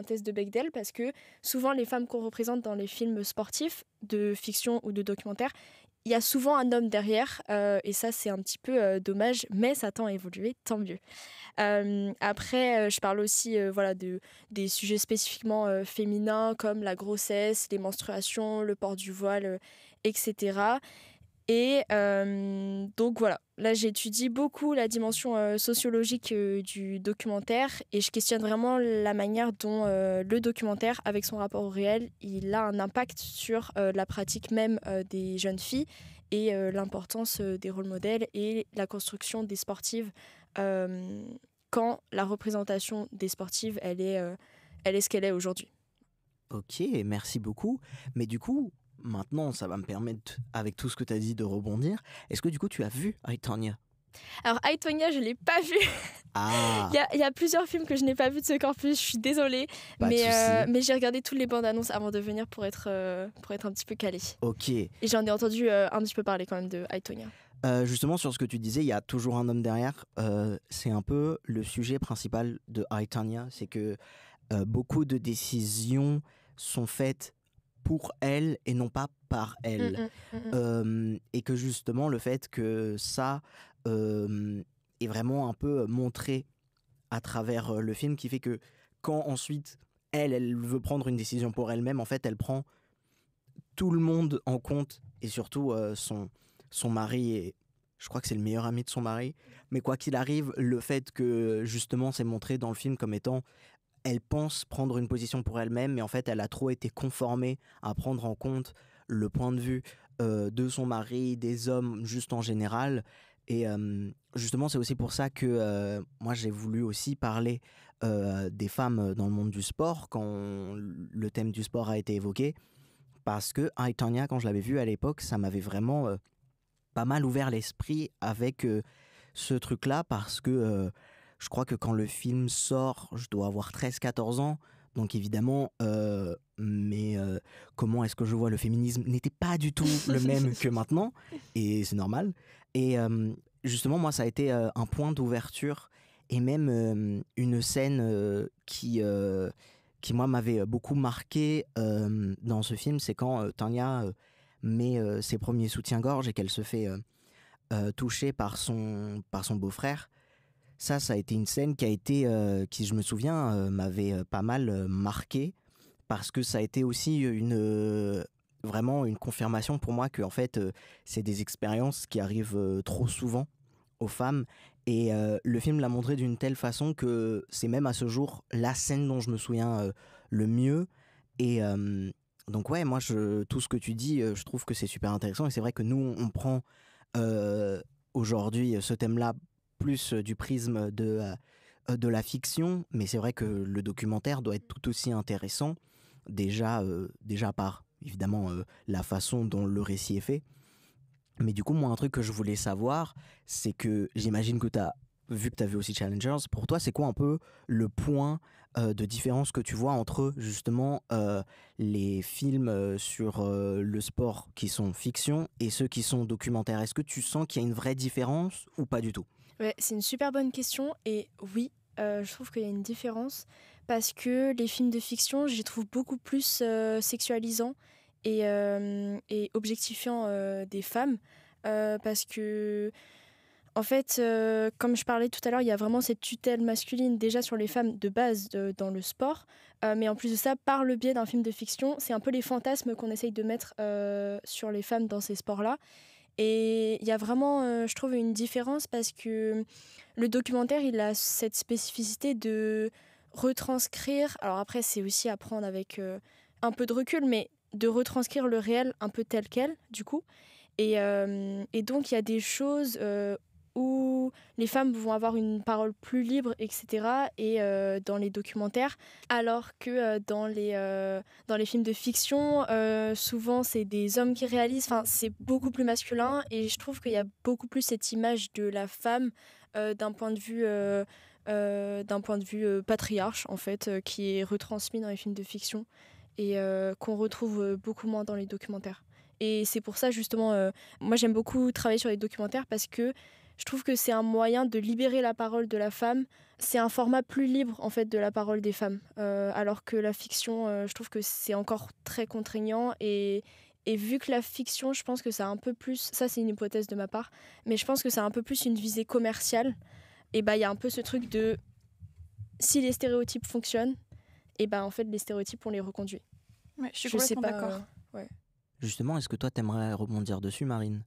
test de Bechdel, parce que souvent, les femmes qu'on représente dans les films sportifs, de fiction ou de documentaire, il y a souvent un homme derrière, et ça, c'est un petit peu dommage, mais ça tend à évoluer, tant mieux. Après, je parle aussi des sujets spécifiquement féminins, comme la grossesse, les menstruations, le port du voile, etc. Et donc voilà, là j'étudie beaucoup la dimension sociologique du documentaire, et je questionne vraiment la manière dont le documentaire, avec son rapport au réel, il a un impact sur la pratique même des jeunes filles, et l'importance des rôles modèles et la construction des sportives quand la représentation des sportives elle est ce qu'elle est aujourd'hui. Ok, merci beaucoup. Mais du coup, maintenant, ça va me permettre, avec tout ce que tu as dit, de rebondir. Est-ce que du coup, tu as vu Aïtonia ? Alors, Aïtonia, je ne l'ai pas vu. Ah, Il y a plusieurs films que je n'ai pas vus de ce corpus, je suis désolée. pas de souci. Mais j'ai regardé toutes les bandes annonces avant de venir pour être un petit peu calée. Ok. Et j'en ai entendu un petit peu parler quand même de I, Tonya. Justement, sur ce que tu disais, il y a toujours un homme derrière. C'est un peu le sujet principal de I, Tonya. C'est que beaucoup de décisions sont faites pour elle et non pas par elle. Et que justement, le fait que ça est vraiment un peu montré à travers le film, qui fait que quand ensuite elle veut prendre une décision pour elle-même, en fait, elle prend tout le monde en compte et surtout son mari, et je crois que c'est le meilleur ami de son mari, mais quoi qu'il arrive, le fait que justement c'est montré dans le film comme étant elle pense prendre une position pour elle-même, mais en fait elle a trop été conformée à prendre en compte le point de vue de son mari, des hommes juste en général. Et justement c'est aussi pour ça que moi j'ai voulu aussi parler des femmes dans le monde du sport quand le thème du sport a été évoqué, parce que I, Tonya, quand je l'avais vu à l'époque, ça m'avait vraiment pas mal ouvert l'esprit avec ce truc-là, parce que je crois que quand le film sort, je dois avoir 13-14 ans, donc évidemment, comment est-ce que je vois le féminisme n'était pas du tout le même que maintenant, et c'est normal. Et justement, moi, ça a été un point d'ouverture, et même une scène qui moi m'avait beaucoup marqué dans ce film, c'est quand Tonya met ses premiers soutiens-gorge et qu'elle se fait toucher par son beau-frère. Ça a été une scène qui a été, qui je me souviens, m'avait pas mal marqué, parce que ça a été aussi vraiment une confirmation pour moi que en fait, c'est des expériences qui arrivent trop souvent aux femmes. Et le film l'a montré d'une telle façon que c'est même à ce jour la scène dont je me souviens le mieux. Et donc ouais, moi, tout ce que tu dis, je trouve que c'est super intéressant. Et c'est vrai que nous, on prend aujourd'hui ce thème-là plus du prisme de la fiction. Mais c'est vrai que le documentaire doit être tout aussi intéressant, déjà par, évidemment, la façon dont le récit est fait. Mais du coup, moi, un truc que je voulais savoir, c'est que j'imagine que vu que tu as vu aussi Challengers, pour toi, c'est quoi un peu le point de différence que tu vois entre justement les films sur le sport qui sont fiction et ceux qui sont documentaires? Est-ce que tu sens qu'il y a une vraie différence ou pas du tout? Ouais, c'est une super bonne question. Et oui, je trouve qu'il y a une différence parce que les films de fiction, je les trouve beaucoup plus sexualisants et objectifiant des femmes, parce que en fait, comme je parlais tout à l'heure, il y a vraiment cette tutelle masculine déjà sur les femmes de base dans le sport, mais en plus de ça, par le biais d'un film de fiction, c'est un peu les fantasmes qu'on essaye de mettre sur les femmes dans ces sports-là. Et il y a vraiment, je trouve, une différence parce que le documentaire, il a cette spécificité de retranscrire, alors après c'est aussi à prendre avec un peu de recul, mais de retranscrire le réel un peu tel quel, du coup. Et donc, il y a des choses où les femmes vont avoir une parole plus libre, etc. Et dans les documentaires, alors que dans les films de fiction, souvent, c'est des hommes qui réalisent. Enfin, c'est beaucoup plus masculin. Et je trouve qu'il y a beaucoup plus cette image de la femme d'un point de vue patriarche, en fait, qui est retransmis dans les films de fiction et qu'on retrouve beaucoup moins dans les documentaires. Et c'est pour ça, justement, moi j'aime beaucoup travailler sur les documentaires parce que je trouve que c'est un moyen de libérer la parole de la femme. C'est un format plus libre, en fait, de la parole des femmes. Alors que la fiction, je trouve que c'est encore très contraignant. Et vu que la fiction, je pense que ça a un peu plus... Ça, c'est une hypothèse de ma part. Mais je pense que ça a un peu plus une visée commerciale. Et il y a un peu ce truc de... Si les stéréotypes fonctionnent, et en fait, les stéréotypes, on les reconduit. Ouais, je suis complètement d'accord. Ouais. Justement, est-ce que toi, t'aimerais rebondir dessus, Marine?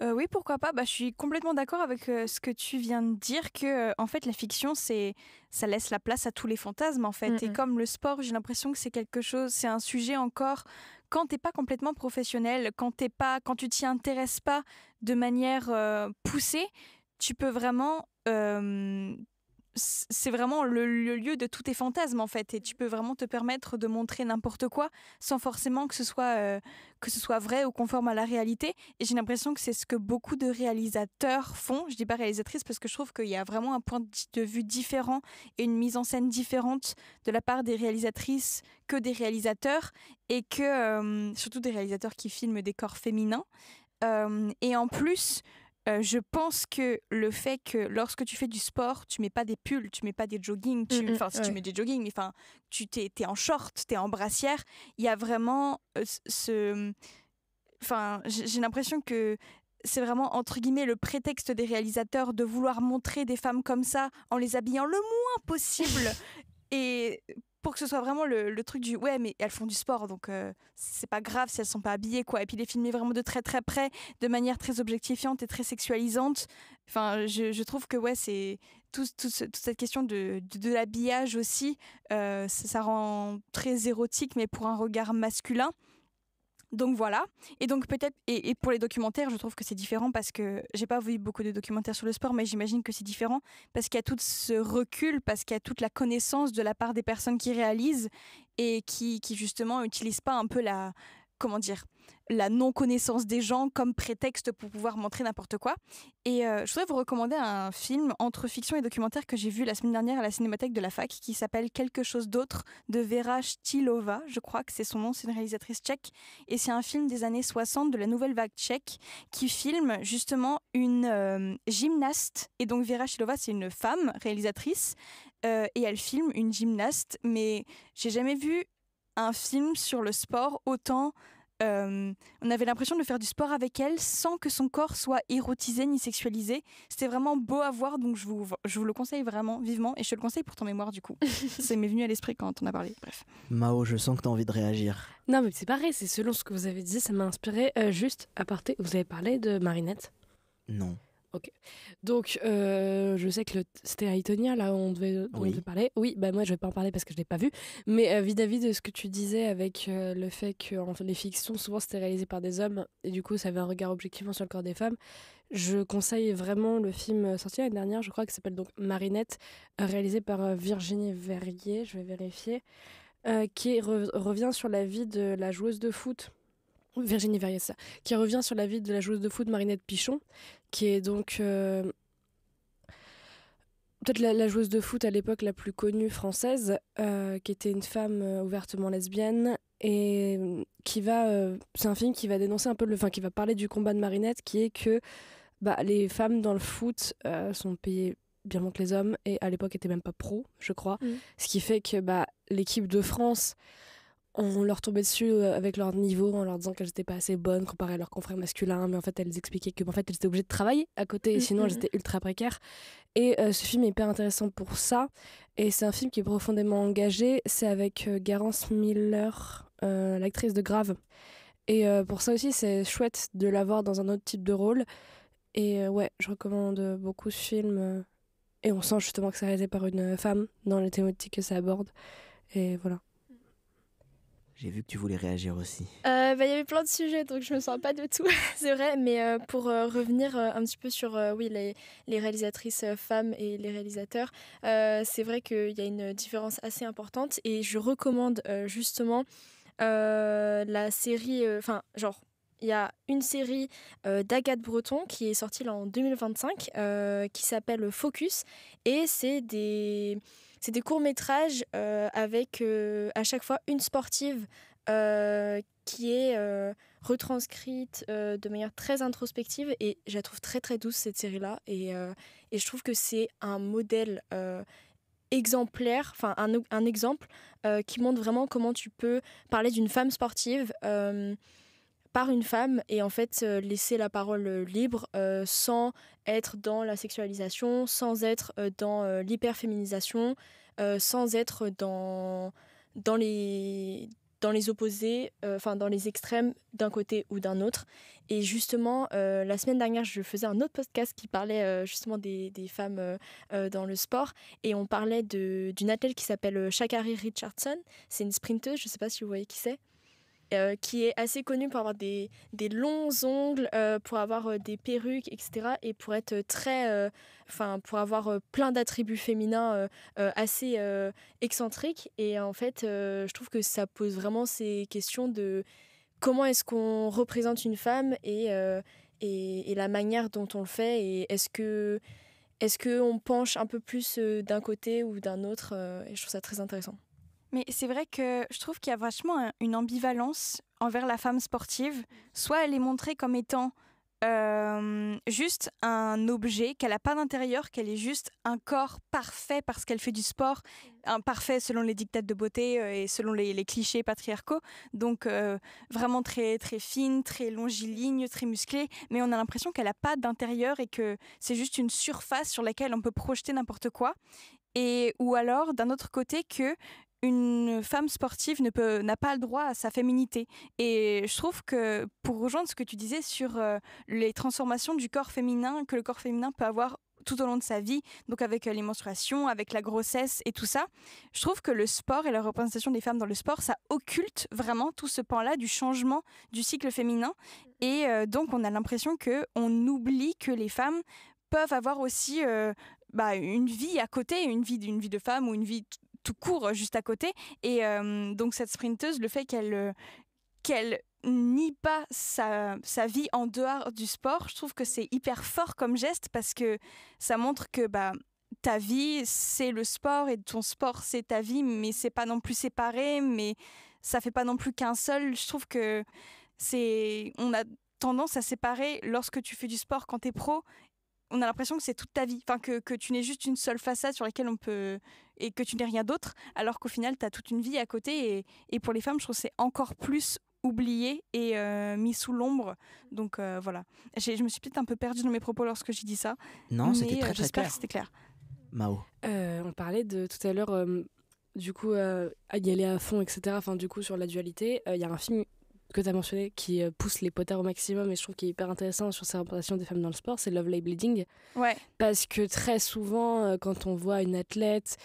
Oui, pourquoi pas. Je suis complètement d'accord avec ce que tu viens de dire, que en fait la fiction, ça laisse la place à tous les fantasmes en fait. Et comme le sport, j'ai l'impression que c'est un sujet encore, quand t'es pas complètement professionnel, quand tu t'y intéresses pas de manière poussée, tu peux vraiment c'est vraiment le lieu de tous tes fantasmes en fait, et tu peux vraiment te permettre de montrer n'importe quoi sans forcément que ce soit vrai ou conforme à la réalité. Et j'ai l'impression que c'est ce que beaucoup de réalisateurs font. Je dis pas réalisatrices parce que je trouve qu'il y a vraiment un point de vue différent et une mise en scène différente de la part des réalisatrices que des réalisateurs, et que surtout des réalisateurs qui filment des corps féminins. Et en plus, je pense que le fait que lorsque tu fais du sport, tu mets pas des pulls, tu mets pas des joggings, si tu mets des joggings, mais tu t'es en short, t'es en brassière, il y a vraiment j'ai l'impression que c'est vraiment entre guillemets le prétexte des réalisateurs de vouloir montrer des femmes comme ça en les habillant le moins possible et pour que ce soit vraiment le truc du ouais mais elles font du sport donc c'est pas grave si elles sont pas habillées quoi, et puis les filmer vraiment de très très près de manière très objectifiante et très sexualisante. Je trouve que ouais c'est toute cette question de l'habillage aussi, ça rend très érotique mais pour un regard masculin. Donc voilà, et donc peut-être, et pour les documentaires, je trouve que c'est différent parce que j'ai pas vu beaucoup de documentaires sur le sport, mais j'imagine que c'est différent parce qu'il y a tout ce recul, parce qu'il y a toute la connaissance de la part des personnes qui réalisent et qui justement utilisent pas un peu la non-connaissance des gens comme prétexte pour pouvoir montrer n'importe quoi. Et je voudrais vous recommander un film entre fiction et documentaire que j'ai vu la semaine dernière à la Cinémathèque de la Fac qui s'appelle Quelque chose d'autre de Vera Štýlová, je crois que c'est son nom, c'est une réalisatrice tchèque. Et c'est un film des années 60 de la nouvelle vague tchèque qui filme justement une gymnaste. Et donc Vera Štýlová, c'est une femme réalisatrice et elle filme une gymnaste, mais j'ai jamais vu un film sur le sport autant on avait l'impression de faire du sport avec elle sans que son corps soit érotisé ni sexualisé. C'était vraiment beau à voir, donc je vous le conseille vraiment vivement, et je te le conseille pour ton mémoire du coup. Ça m'est venu à l'esprit quand on a parlé. Bref. Mao, je sens que tu as envie de réagir. Non mais c'est pareil, c'est selon ce que vous avez dit, ça m'a inspiré. Juste à parté, vous avez parlé de Marinette? Non. Ok. Donc, je sais que c'était à Itonia, là, où on devait parler. Oui, bah moi, je vais pas en parler parce que je l'ai pas vu. Mais vis-à-vis de ce que tu disais avec le fait que les fictions, souvent, c'était réalisé par des hommes, et du coup, ça avait un regard objectivement sur le corps des femmes, je conseille vraiment le film sorti l'année dernière, je crois, qui s'appelle donc Marinette, réalisé par Virginie Verrier, je vais vérifier, qui revient sur la vie de la joueuse de foot. Virginie Verrier, ça, qui revient sur la vie de la joueuse de foot Marinette Pichon, qui est donc peut-être la joueuse de foot à l'époque la plus connue française, qui était une femme ouvertement lesbienne, et c'est un film qui va dénoncer un peu qui va parler du combat de Marinette, qui est que les femmes dans le foot sont payées bien moins que les hommes, et à l'époque étaient même pas pro, je crois, ce qui fait que l'équipe de France, on leur tombait dessus avec leur niveau en leur disant qu'elles n'étaient pas assez bonnes comparées à leurs confrères masculins, mais en fait elles expliquaient que elles étaient obligées de travailler à côté, et sinon elles étaient ultra précaires. Et ce film est hyper intéressant pour ça, et c'est un film qui est profondément engagé. C'est avec Garance Miller, l'actrice de Grave, et pour ça aussi c'est chouette de la voir dans un autre type de rôle. Et ouais, je recommande beaucoup ce film, et on sent justement que c'est réalisé par une femme dans les thématiques que ça aborde, et voilà. J'ai vu que tu voulais réagir aussi. Y avait plein de sujets, donc je me sens pas de tout, c'est vrai. Mais pour revenir un petit peu sur les réalisatrices femmes et les réalisateurs, c'est vrai qu'il y a une différence assez importante. Et je recommande justement la série... il y a une série d'Agathe Breton qui est sortie là en 2025, qui s'appelle Focus. Et c'est des courts-métrages avec à chaque fois une sportive qui est retranscrite de manière très introspective, et je la trouve très très douce cette série-là, et je trouve que c'est un modèle exemplaire, enfin un exemple qui montre vraiment comment tu peux parler d'une femme sportive par une femme, et en fait laisser la parole libre sans être dans la sexualisation, sans être dans l'hyperféminisation, sans être dans les opposés, dans les extrêmes d'un côté ou d'un autre. Et justement, la semaine dernière, je faisais un autre podcast qui parlait justement des femmes dans le sport, et on parlait d'une athlète qui s'appelle Sha'Carri Richardson. C'est une sprinteuse, je ne sais pas si vous voyez qui c'est. qui est assez connue pour avoir des longs ongles, pour avoir des perruques, etc. Et pour être pour avoir plein d'attributs féminins assez excentriques. Et en fait, je trouve que ça pose vraiment ces questions de comment est-ce qu'on représente une femme et la manière dont on le fait. Et est-ce qu'on penche un peu plus d'un côté ou d'un autre, et je trouve ça très intéressant. Mais c'est vrai que je trouve qu'il y a vachement une ambivalence envers la femme sportive. Soit elle est montrée comme étant juste un objet, qu'elle n'a pas d'intérieur, qu'elle est juste un corps parfait parce qu'elle fait du sport, parfait selon les dictats de beauté et selon les clichés patriarcaux. Donc vraiment très, très fine, très longiligne, très musclée, mais on a l'impression qu'elle n'a pas d'intérieur et que c'est juste une surface sur laquelle on peut projeter n'importe quoi. Ou alors, d'un autre côté, que une femme sportive n'a pas le droit à sa féminité. Et je trouve que, pour rejoindre ce que tu disais sur les transformations du corps féminin, que le corps féminin peut avoir tout au long de sa vie, donc avec les menstruations, avec la grossesse et tout ça, je trouve que le sport et la représentation des femmes dans le sport, ça occulte vraiment tout ce pan-là du changement du cycle féminin. Et donc, on a l'impression qu'on oublie que les femmes peuvent avoir aussi une vie à côté, une vie de femme ou une vie tout court juste à côté. Et donc cette sprinteuse, le fait qu'elle nie pas sa vie en dehors du sport, je trouve que c'est hyper fort comme geste parce que ça montre que ta vie c'est le sport et ton sport c'est ta vie, mais c'est pas non plus séparé, mais ça fait pas non plus qu'un seul. Je trouve que on a tendance à séparer lorsque tu fais du sport quand t'es pro. On a l'impression que c'est toute ta vie, que tu n'es juste une seule façade sur laquelle on peut, et que tu n'es rien d'autre, alors qu'au final, tu as toute une vie à côté. Et pour les femmes, je trouve que c'est encore plus oublié et mis sous l'ombre. Donc voilà. Je me suis peut-être un peu perdue dans mes propos lorsque j'ai dit ça. Non, c'était très, très j'espère clair. que c'était clair. Mao. On parlait de tout à l'heure, du coup, à y aller à fond, etc. Enfin, du coup, sur la dualité, il y a un film que tu as mentionné qui pousse les potards au maximum et je trouve qu'il est hyper intéressant sur sa représentation des femmes dans le sport, c'est Love Live Bleeding. Ouais. Parce que très souvent, quand on voit une athlète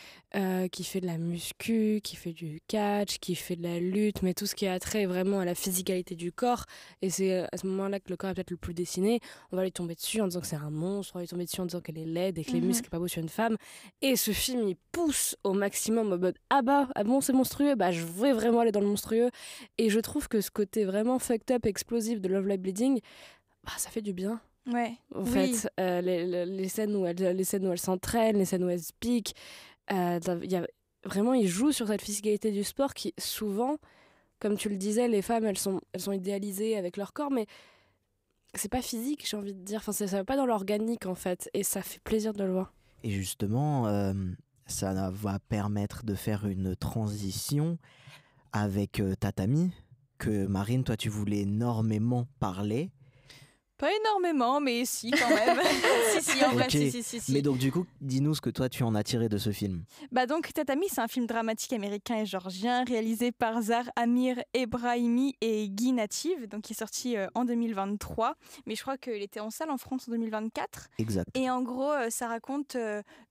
qui fait de la muscu, qui fait du catch, qui fait de la lutte, mais tout ce qui a trait vraiment à la physicalité du corps, et c'est à ce moment-là que le corps est peut-être le plus dessiné, on va lui tomber dessus en disant que c'est un monstre, on va lui tomber dessus en disant qu'elle est laide et que les muscles sont pas beaux sur une femme. Et ce film, il pousse au maximum en mode ah bon, c'est monstrueux, je vais vraiment aller dans le monstrueux. Et je trouve que ce côté vraiment fucked up, explosif de Love Live Bleeding, ça fait du bien. Ouais. En fait, les scènes où elles s'entraînent, les scènes où elles se piquent, il joue sur cette physicalité du sport qui souvent, comme tu le disais, les femmes elles sont idéalisées avec leur corps, mais c'est pas physique, j'ai envie de dire. Enfin, ça va pas dans l'organique en fait, et ça fait plaisir de le voir. Et justement, ça va permettre de faire une transition avec Tatami, que Marine, toi tu voulais énormément parler. Pas énormément, mais si quand même. si, en vrai, Okay. si. Mais donc du coup, dis-nous ce que toi tu en as tiré de ce film. Donc Tatami, c'est un film dramatique américain et georgien réalisé par Zahar Amir Ebrahimi et Guy Native, donc qui est sorti en 2023. Mais je crois qu'il était en salle en France en 2024. Exact. Et en gros, ça raconte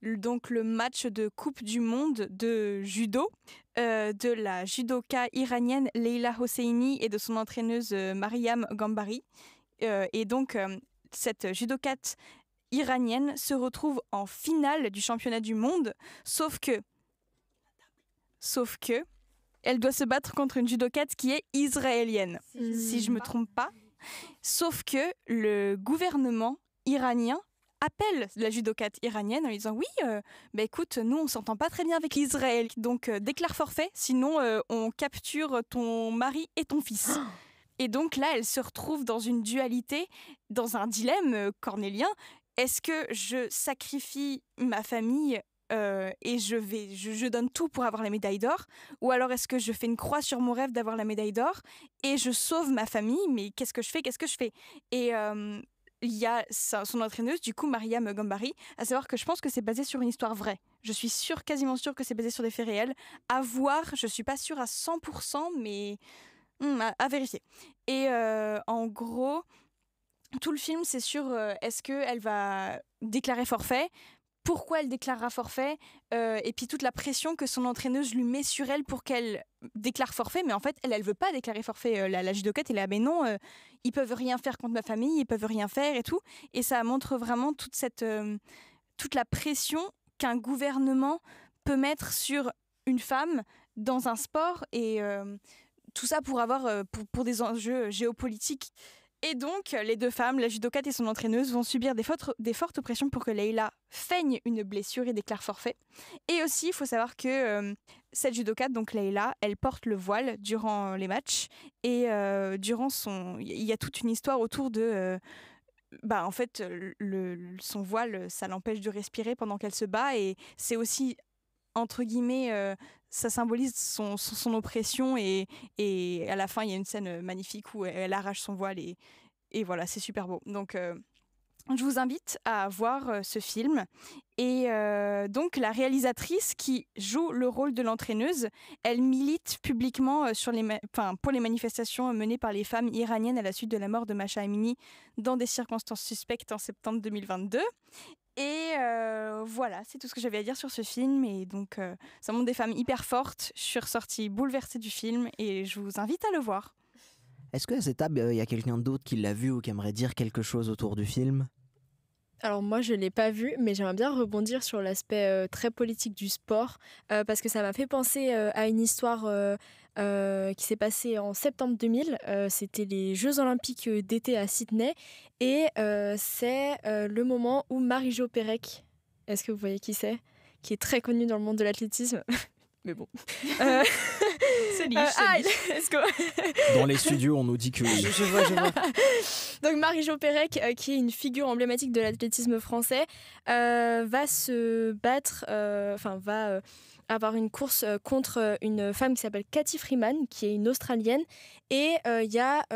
donc le match de Coupe du Monde de judo de la judoka iranienne Leila Hosseini et de son entraîneuse Mariam Gambari. Et donc, cette judokate iranienne se retrouve en finale du championnat du monde, sauf que elle doit se battre contre une judokate qui est israélienne, si je me trompe pas. Sauf que le gouvernement iranien appelle la judokate iranienne en lui disant écoute, nous on s'entend pas très bien avec Israël, donc déclare forfait, sinon on capture ton mari et ton fils. Et donc là, elle se retrouve dans une dualité, dans un dilemme cornélien. Est-ce que je sacrifie ma famille et je donne tout pour avoir la médaille d'or, ou alors est-ce que je fais une croix sur mon rêve d'avoir la médaille d'or et je sauve ma famille, mais qu'est-ce que je fais? Et il y a son entraîneuse, du coup Mariam Gambari, à savoir que je pense que c'est basé sur une histoire vraie. Je suis quasiment sûre que c'est basé sur des faits réels. À voir, je suis pas sûre à 100%, mais à vérifier. Et en gros, tout le film, c'est sur est-ce qu'elle va déclarer forfait pourquoi elle déclarera forfait, et puis toute la pression que son entraîneuse lui met sur elle pour qu'elle déclare forfait, mais en fait elle veut pas déclarer forfait. La judokate elle est mais non, ils peuvent rien faire contre ma famille, ils peuvent rien faire et tout, et ça montre vraiment toute la pression qu'un gouvernement peut mettre sur une femme dans un sport, et tout ça pour des enjeux géopolitiques. Et donc, les deux femmes, la judokate et son entraîneuse, vont subir des fortes pressions pour que Leila feigne une blessure et déclare forfait. Et aussi, il faut savoir que cette judokate, donc Leila, elle porte le voile durant les matchs. Et il y a toute une histoire autour de... en fait, son voile, ça l'empêche de respirer pendant qu'elle se bat. Et c'est aussi, entre guillemets... ça symbolise son oppression, et à la fin, il y a une scène magnifique où elle arrache son voile, et voilà, c'est super beau. Donc, je vous invite à voir ce film. Et donc, la réalisatrice qui joue le rôle de l'entraîneuse, elle milite publiquement pour les manifestations menées par les femmes iraniennes à la suite de la mort de Mahsa Amini dans des circonstances suspectes en septembre 2022. Et voilà, c'est tout ce que j'avais à dire sur ce film. Et donc, ça montre des femmes hyper fortes. Je suis ressortie bouleversée du film et je vous invite à le voir. Est-ce qu'à cette table, il y a quelqu'un d'autre qui l'a vu ou qui aimerait dire quelque chose autour du film ? Alors moi, je ne l'ai pas vu, mais j'aimerais bien rebondir sur l'aspect très politique du sport, parce que ça m'a fait penser à une histoire qui s'est passée en septembre 2000. C'était les Jeux Olympiques d'été à Sydney, et c'est le moment où Marie-Jo Pérec, est-ce que vous voyez qui c'est ? Qui est très connue dans le monde de l'athlétisme. Mais bon. C'est niche. Let's go. Dans les studios, on nous dit que... Je vois. Donc Marie-Jo Pérec, qui est une figure emblématique de l'athlétisme français, va se battre, va avoir une course contre une femme qui s'appelle Cathy Freeman, qui est une Australienne. Et il y a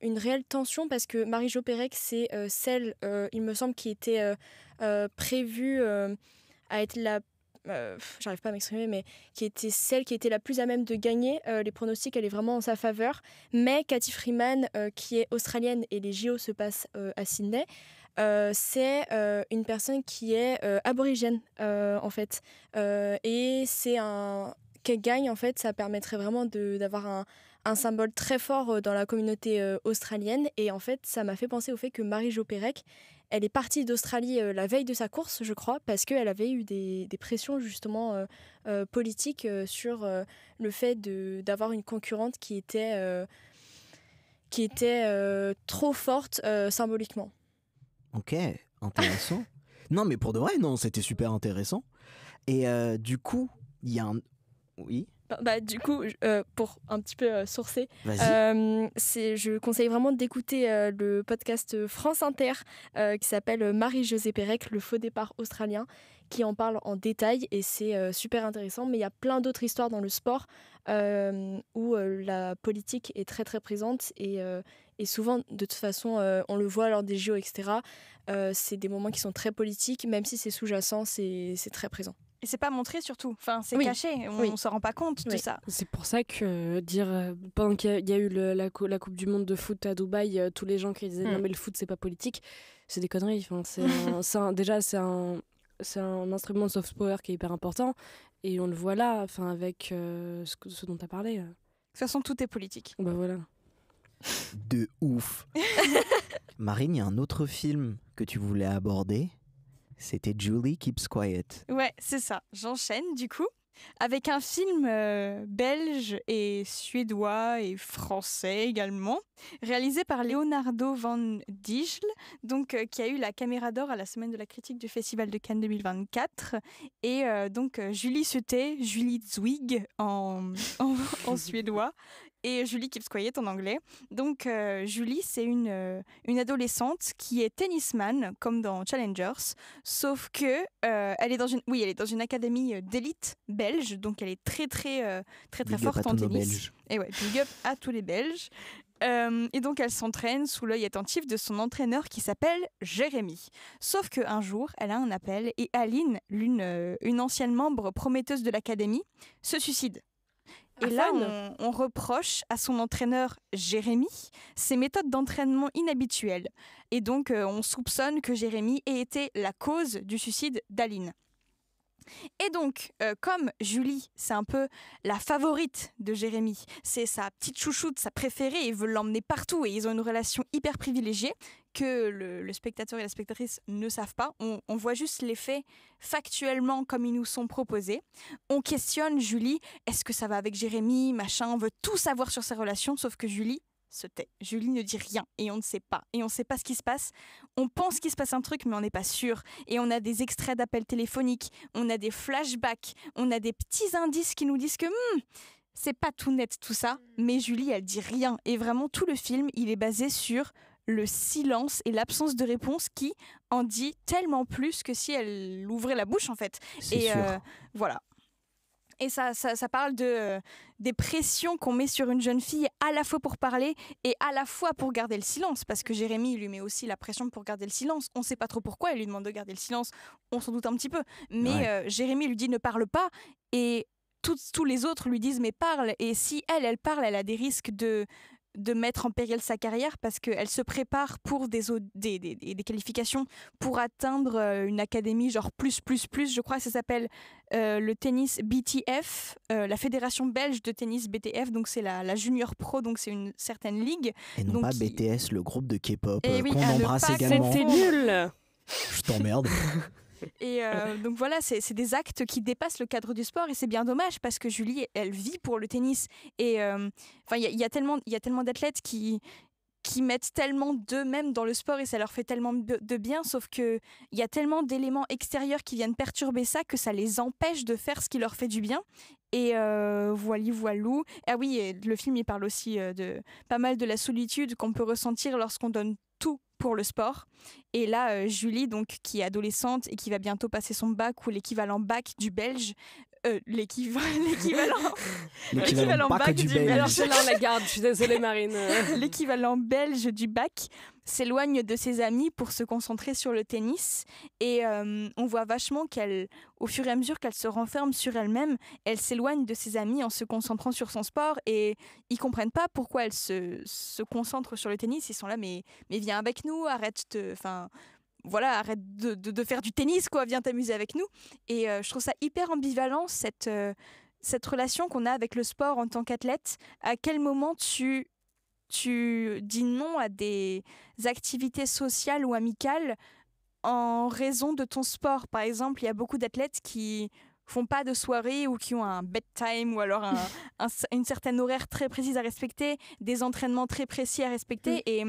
une réelle tension, parce que Marie-Jo Pérec, c'est celle, il me semble, qui était prévue à être la... j'arrive pas à m'exprimer, mais qui était celle qui était la plus à même de gagner. Les pronostics, elle est vraiment en sa faveur. Mais Cathy Freeman, qui est australienne, et les JO se passent à Sydney, c'est une personne qui est aborigène, en fait. Et qu'elle gagne, en fait, ça permettrait vraiment d'avoir un symbole très fort dans la communauté australienne. Et en fait, ça m'a fait penser au fait que Marie-Jo Pérec, elle est partie d'Australie la veille de sa course, je crois, parce qu'elle avait eu des pressions justement politiques sur le fait d'avoir une concurrente qui était trop forte symboliquement. Ok, intéressant. Non, mais pour de vrai, non, c'était super intéressant. Et du coup, il y a un... Oui. Du coup, pour un petit peu sourcer, Vas-y. Je conseille vraiment d'écouter le podcast France Inter qui s'appelle Marie-Josée Pérec, le faux départ australien, qui en parle en détail, et c'est super intéressant. Mais il y a plein d'autres histoires dans le sport où la politique est très très présente, et souvent, de toute façon, on le voit lors des JO, etc. C'est des moments qui sont très politiques, même si c'est sous-jacent, c'est très présent. Et c'est pas montré surtout, c'est caché, on s'en rend pas compte de ça. C'est pour ça que pendant qu'il y a eu la Coupe du Monde de foot à Dubaï, tous les gens qui disaient non mais le foot c'est pas politique, c'est des conneries. Déjà c'est un instrument de soft power qui est hyper important, et on le voit là, avec ce dont tu as parlé. De toute façon, tout est politique. Bah voilà. De ouf. Marine, il y a un autre film que tu voulais aborder. C'était Julie Keeps Quiet. Ouais, c'est ça. J'enchaîne du coup avec un film belge et suédois et français également, réalisé par Leonardo van Dijl, donc qui a eu la Caméra d'Or à la Semaine de la Critique du Festival de Cannes 2024, et donc Julie Sutte, Julie Zwig en suédois, et Julie Keeps Quiet en anglais. Donc Julie, c'est une adolescente qui est tennisman comme dans Challengers, sauf que elle est dans une académie d'élite belge, donc elle est très forte en tennis. Et ouais, big up à tous les Belges. Et donc elle s'entraîne sous l'œil attentif de son entraîneur qui s'appelle Jérémy. Sauf qu'un jour, elle a un appel et Aline, une ancienne membre prometteuse de l'académie, se suicide. Et là, on reproche à son entraîneur Jérémy ses méthodes d'entraînement inhabituelles. Et donc, on soupçonne que Jérémy ait été la cause du suicide d'Aline. Et donc, comme Julie, c'est un peu la favorite de Jérémy, c'est sa petite chouchoute, sa préférée, il veut l'emmener partout et ils ont une relation hyper privilégiée que le spectateur et la spectatrice ne savent pas. On voit juste les faits factuellement comme ils nous sont proposés. On questionne Julie, est-ce que ça va avec Jérémy, machin, on veut tout savoir sur ces relations, sauf que Julie se tait. Julie ne dit rien et on ne sait pas. Et on ne sait pas ce qui se passe. On pense qu'il se passe un truc, mais on n'est pas sûr. Et on a des extraits d'appels téléphoniques, on a des flashbacks, on a des petits indices qui nous disent que c'est pas tout net tout ça. Mais Julie, elle dit rien. Et vraiment, tout le film, il est basé sur le silence et l'absence de réponse qui en dit tellement plus que si elle ouvrait la bouche, en fait. C'est sûr. Voilà. Et ça parle des pressions qu'on met sur une jeune fille à la fois pour parler et à la fois pour garder le silence. Parce que Jérémy lui met aussi la pression pour garder le silence. On ne sait pas trop pourquoi il lui demande de garder le silence. On s'en doute un petit peu. Mais Jérémy lui dit ne parle pas. Et tous les autres lui disent mais parle. Et si elle parle, elle a des risques de mettre en péril sa carrière parce qu'elle se prépare pour des qualifications pour atteindre une académie genre plus, je crois que ça s'appelle le tennis BTF, la fédération belge de tennis BTF, donc c'est la junior pro, donc c'est une certaine ligue. Et non donc pas BTS, le groupe de K-pop oui, qu'on embrasse également. C'était nul. Je t'emmerde. Et donc voilà, c'est des actes qui dépassent le cadre du sport et c'est bien dommage parce que Julie, elle vit pour le tennis. Et il y a tellement d'athlètes qui mettent tellement d'eux-mêmes dans le sport et ça leur fait tellement de bien, sauf qu'il y a tellement d'éléments extérieurs qui viennent perturber ça que ça les empêche de faire ce qui leur fait du bien. Et voilou. Ah oui, et le film il parle aussi de pas mal de la solitude qu'on peut ressentir lorsqu'on donne tout pour le sport. Et là, Julie, donc, qui est adolescente et qui va bientôt passer son bac ou l'équivalent bac du belge, l'équivalent bac du belge. Alors celle-là, on la garde, je suis désolée Marine. L'équivalent belge du bac s'éloigne de ses amis pour se concentrer sur le tennis. Et on voit vachement au fur et à mesure qu'elle se renferme sur elle-même, elle s'éloigne de ses amis en se concentrant sur son sport et ils comprennent pas pourquoi elle se concentre sur le tennis. Ils sont là, mais viens avec nous, arrête de faire du tennis, quoi, viens t'amuser avec nous. Et je trouve ça hyper ambivalent, cette relation qu'on a avec le sport en tant qu'athlète. À quel moment tu dis non à des activités sociales ou amicales en raison de ton sport. Par exemple, il y a beaucoup d'athlètes qui font pas de soirée ou qui ont un bedtime ou alors une certaine horaire très précise à respecter, des entraînements très précis à respecter. Et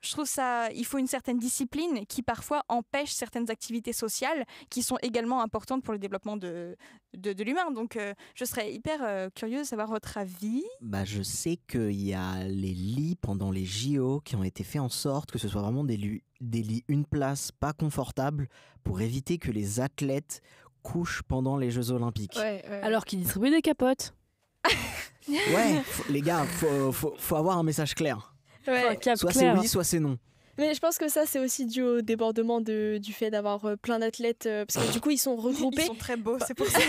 je trouve ça, il faut une certaine discipline qui parfois empêche certaines activités sociales qui sont également importantes pour le développement de l'humain. Donc je serais hyper curieuse de savoir votre avis. Je sais qu'il y a les lits pendant les JO qui ont été faits en sorte que ce soit vraiment des lits une place pas confortables pour éviter que les athlètes couchent pendant les Jeux Olympiques. Ouais. Alors qu'ils distribuent des capotes. Ouais, les gars, faut avoir un message clair. Ouais. Soit c'est oui, soit c'est non. Mais je pense que ça, c'est aussi dû au débordement du fait d'avoir plein d'athlètes. Parce que du coup, ils sont regroupés. Ils sont très beaux, c'est pour ça.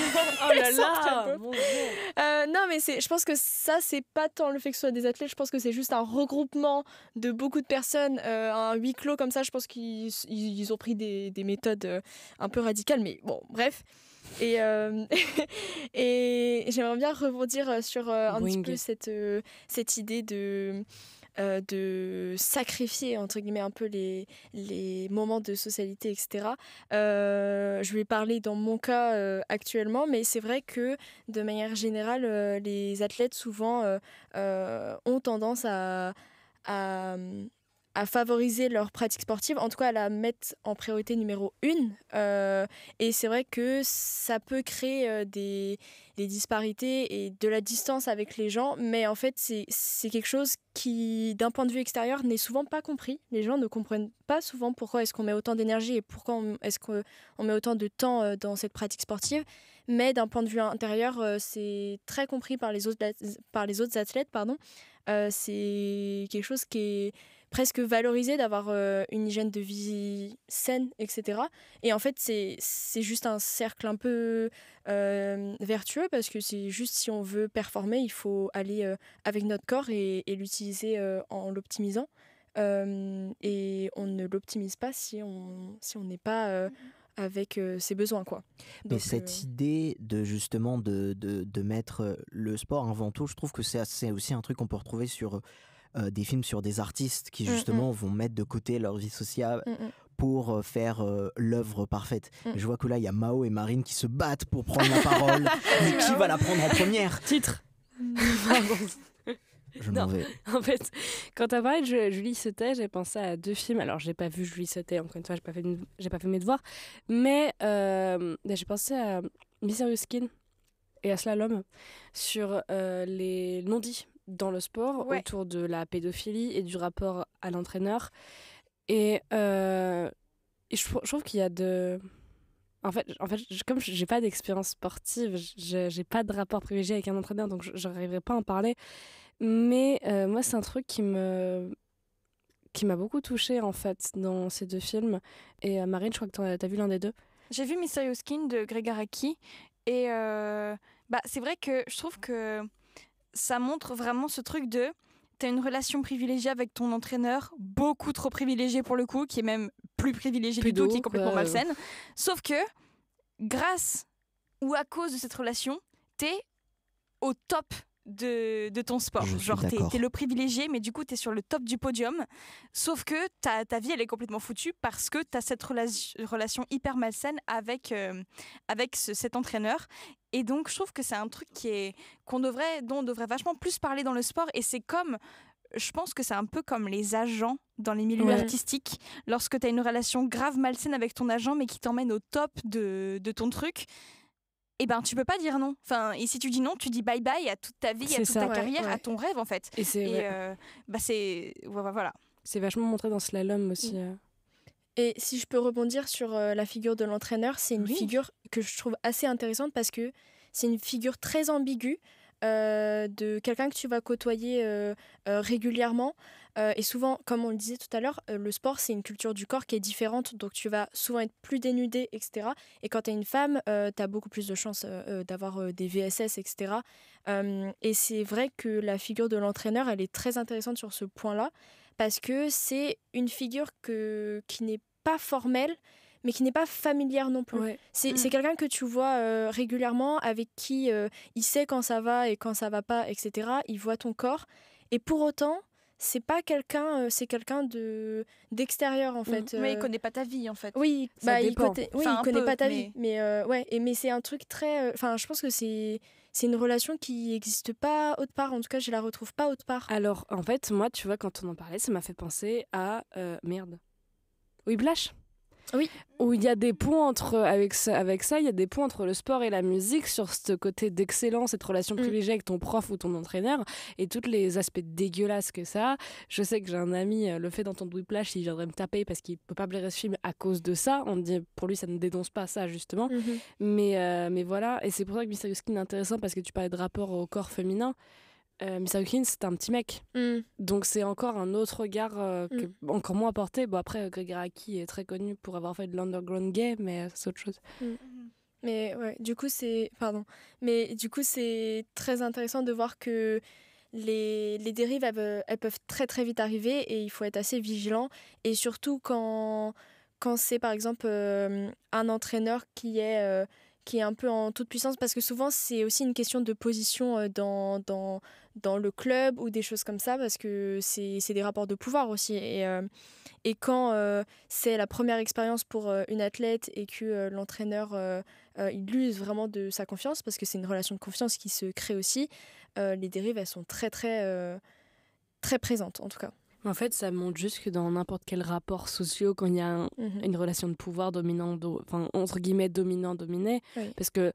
Oh là là, mon Dieu. Non, mais je pense que ça, c'est pas tant le fait que ce soit des athlètes. Je pense que c'est juste un regroupement de beaucoup de personnes. Un huis clos comme ça, je pense qu'ils ont pris des méthodes un peu radicales. Mais bon, bref. Et j'aimerais bien rebondir sur un petit peu cette idée de sacrifier entre guillemets un peu les moments de socialité, etc. Je vais parler dans mon cas actuellement, mais c'est vrai que de manière générale les athlètes souvent ont tendance à favoriser leur pratique sportive, en tout cas à la mettre en priorité numéro 1. Et c'est vrai que ça peut créer des disparités et de la distance avec les gens, mais en fait c'est quelque chose qui, d'un point de vue extérieur, n'est souvent pas compris. Les gens ne comprennent pas souvent pourquoi est-ce qu'on met autant d'énergie et pourquoi est-ce qu'on met autant de temps dans cette pratique sportive. Mais d'un point de vue intérieur, c'est très compris par les autres athlètes. C'est quelque chose qui est presque valorisé d'avoir une hygiène de vie saine, etc. Et en fait, c'est juste un cercle un peu vertueux parce que c'est juste si on veut performer, il faut aller avec notre corps et l'utiliser en l'optimisant. Et on ne l'optimise pas si on n'est pas avec ses besoins, quoi. Mais Donc, cette idée de justement de mettre le sport avant tout, je trouve que c'est aussi un truc qu'on peut retrouver sur des films sur des artistes qui justement vont mettre de côté leur vie sociale pour faire l'œuvre parfaite. Et je vois que là, il y a Mao et Marine qui se battent pour prendre la parole. Mais qui va la prendre en première ? Titre. Je m'en vais. En fait, quand t'as parlé de Julie Sautet, j'ai pensé à 2 films. Alors, j'ai pas vu Julie Sautet, encore une fois, j'ai pas fait mes devoirs. Mais j'ai pensé à Mysterious Skin et à Slalom sur les non-dits dans le sport autour de la pédophilie et du rapport à l'entraîneur. Et je trouve qu'il y a de... En fait, comme j'ai pas d'expérience sportive, j'ai pas de rapport privilégié avec un entraîneur, donc je n'arriverai pas à en parler. Mais moi, c'est un truc qui m'a beaucoup touchée, en fait, dans ces 2 films. Et Marine, je crois que t'as vu l'un des 2. J'ai vu Mysterious Skin de Greg Araki. Et c'est vrai que je trouve que ça montre vraiment ce truc de... T'as une relation privilégiée avec ton entraîneur, beaucoup trop privilégiée pour le coup, qui est même plus privilégiée du tout, qui est complètement malsaine. Sauf que, grâce ou à cause de cette relation, t'es au top de ton sport. Genre, t'es le privilégié, mais du coup, t'es sur le top du podium. Sauf que ta vie, elle est complètement foutue parce que t'as cette relation hyper malsaine avec cet entraîneur. Et donc, je trouve que c'est un truc dont on devrait vachement plus parler dans le sport. Et je pense que c'est un peu comme les agents dans les milieux artistiques. Lorsque tu as une relation grave malsaine avec ton agent, mais qui t'emmène au top de ton truc, et ben tu peux pas dire non. Enfin, et si tu dis non, tu dis bye bye à toute ta vie, à toute ta carrière, à ton rêve en fait. Voilà. C'est vachement montré dans Slalom aussi. Et si je peux rebondir sur la figure de l'entraîneur, c'est une figure que je trouve assez intéressante parce que c'est une figure très ambiguë de quelqu'un que tu vas côtoyer régulièrement. Et souvent, comme on le disait tout à l'heure, le sport, c'est une culture du corps qui est différente, donc tu vas souvent être plus dénudée, etc. Et quand tu es une femme, tu as beaucoup plus de chances d'avoir des VSS, etc. Et c'est vrai que la figure de l'entraîneur, elle est très intéressante sur ce point-là, parce que c'est une figure qui n'est pas formelle, mais qui n'est pas familière non plus. C'est quelqu'un que tu vois régulièrement, avec qui il sait quand ça va et quand ça va pas, etc. Il voit ton corps. Et pour autant, c'est pas quelqu'un, c'est quelqu'un d'extérieur en fait. Mais il connaît pas ta vie en fait. Oui, il connaît pas ta vie. Mais c'est un truc très. Je pense que c'est une relation qui n'existe pas autre part. En tout cas, je la retrouve pas autre part. Alors, en fait, moi, tu vois, quand on en parlait, ça m'a fait penser à Whiplash. Oui. Où il y a des ponts avec ça, il y a des ponts entre le sport et la musique sur ce côté d'excellence, cette relation privilégiée avec ton prof ou ton entraîneur et tous les aspects dégueulasses que ça a. Je sais que j'ai un ami, le fait d'entendre Whiplash, il viendrait me taper parce qu'il peut pas blairer ce film à cause de ça. On me dit, pour lui, ça ne dénonce pas ça, justement. Mais voilà, et c'est pour ça que Mysterious Skin est intéressant parce que tu parlais de rapport au corps féminin. Mysterious Skin, c'est un petit mec. Donc c'est encore un autre regard encore moins porté. Bon, après, Greg Araki est très connu pour avoir fait de l'underground gay, mais c'est autre chose. Mais du coup, c'est très intéressant de voir que les dérives, elles peuvent très très vite arriver et il faut être assez vigilant. Et surtout quand c'est par exemple un entraîneur qui est un peu en toute puissance, parce que souvent c'est aussi une question de position dans le club ou des choses comme ça, parce que c'est des rapports de pouvoir aussi. Et quand c'est la première expérience pour une athlète et que l'entraîneur il use vraiment de sa confiance, parce que c'est une relation de confiance qui se crée aussi, les dérives elles sont très très très présentes en tout cas. En fait, ça montre juste que dans n'importe quel rapport social, quand il y a une relation de pouvoir dominant, entre guillemets dominant-dominé, parce que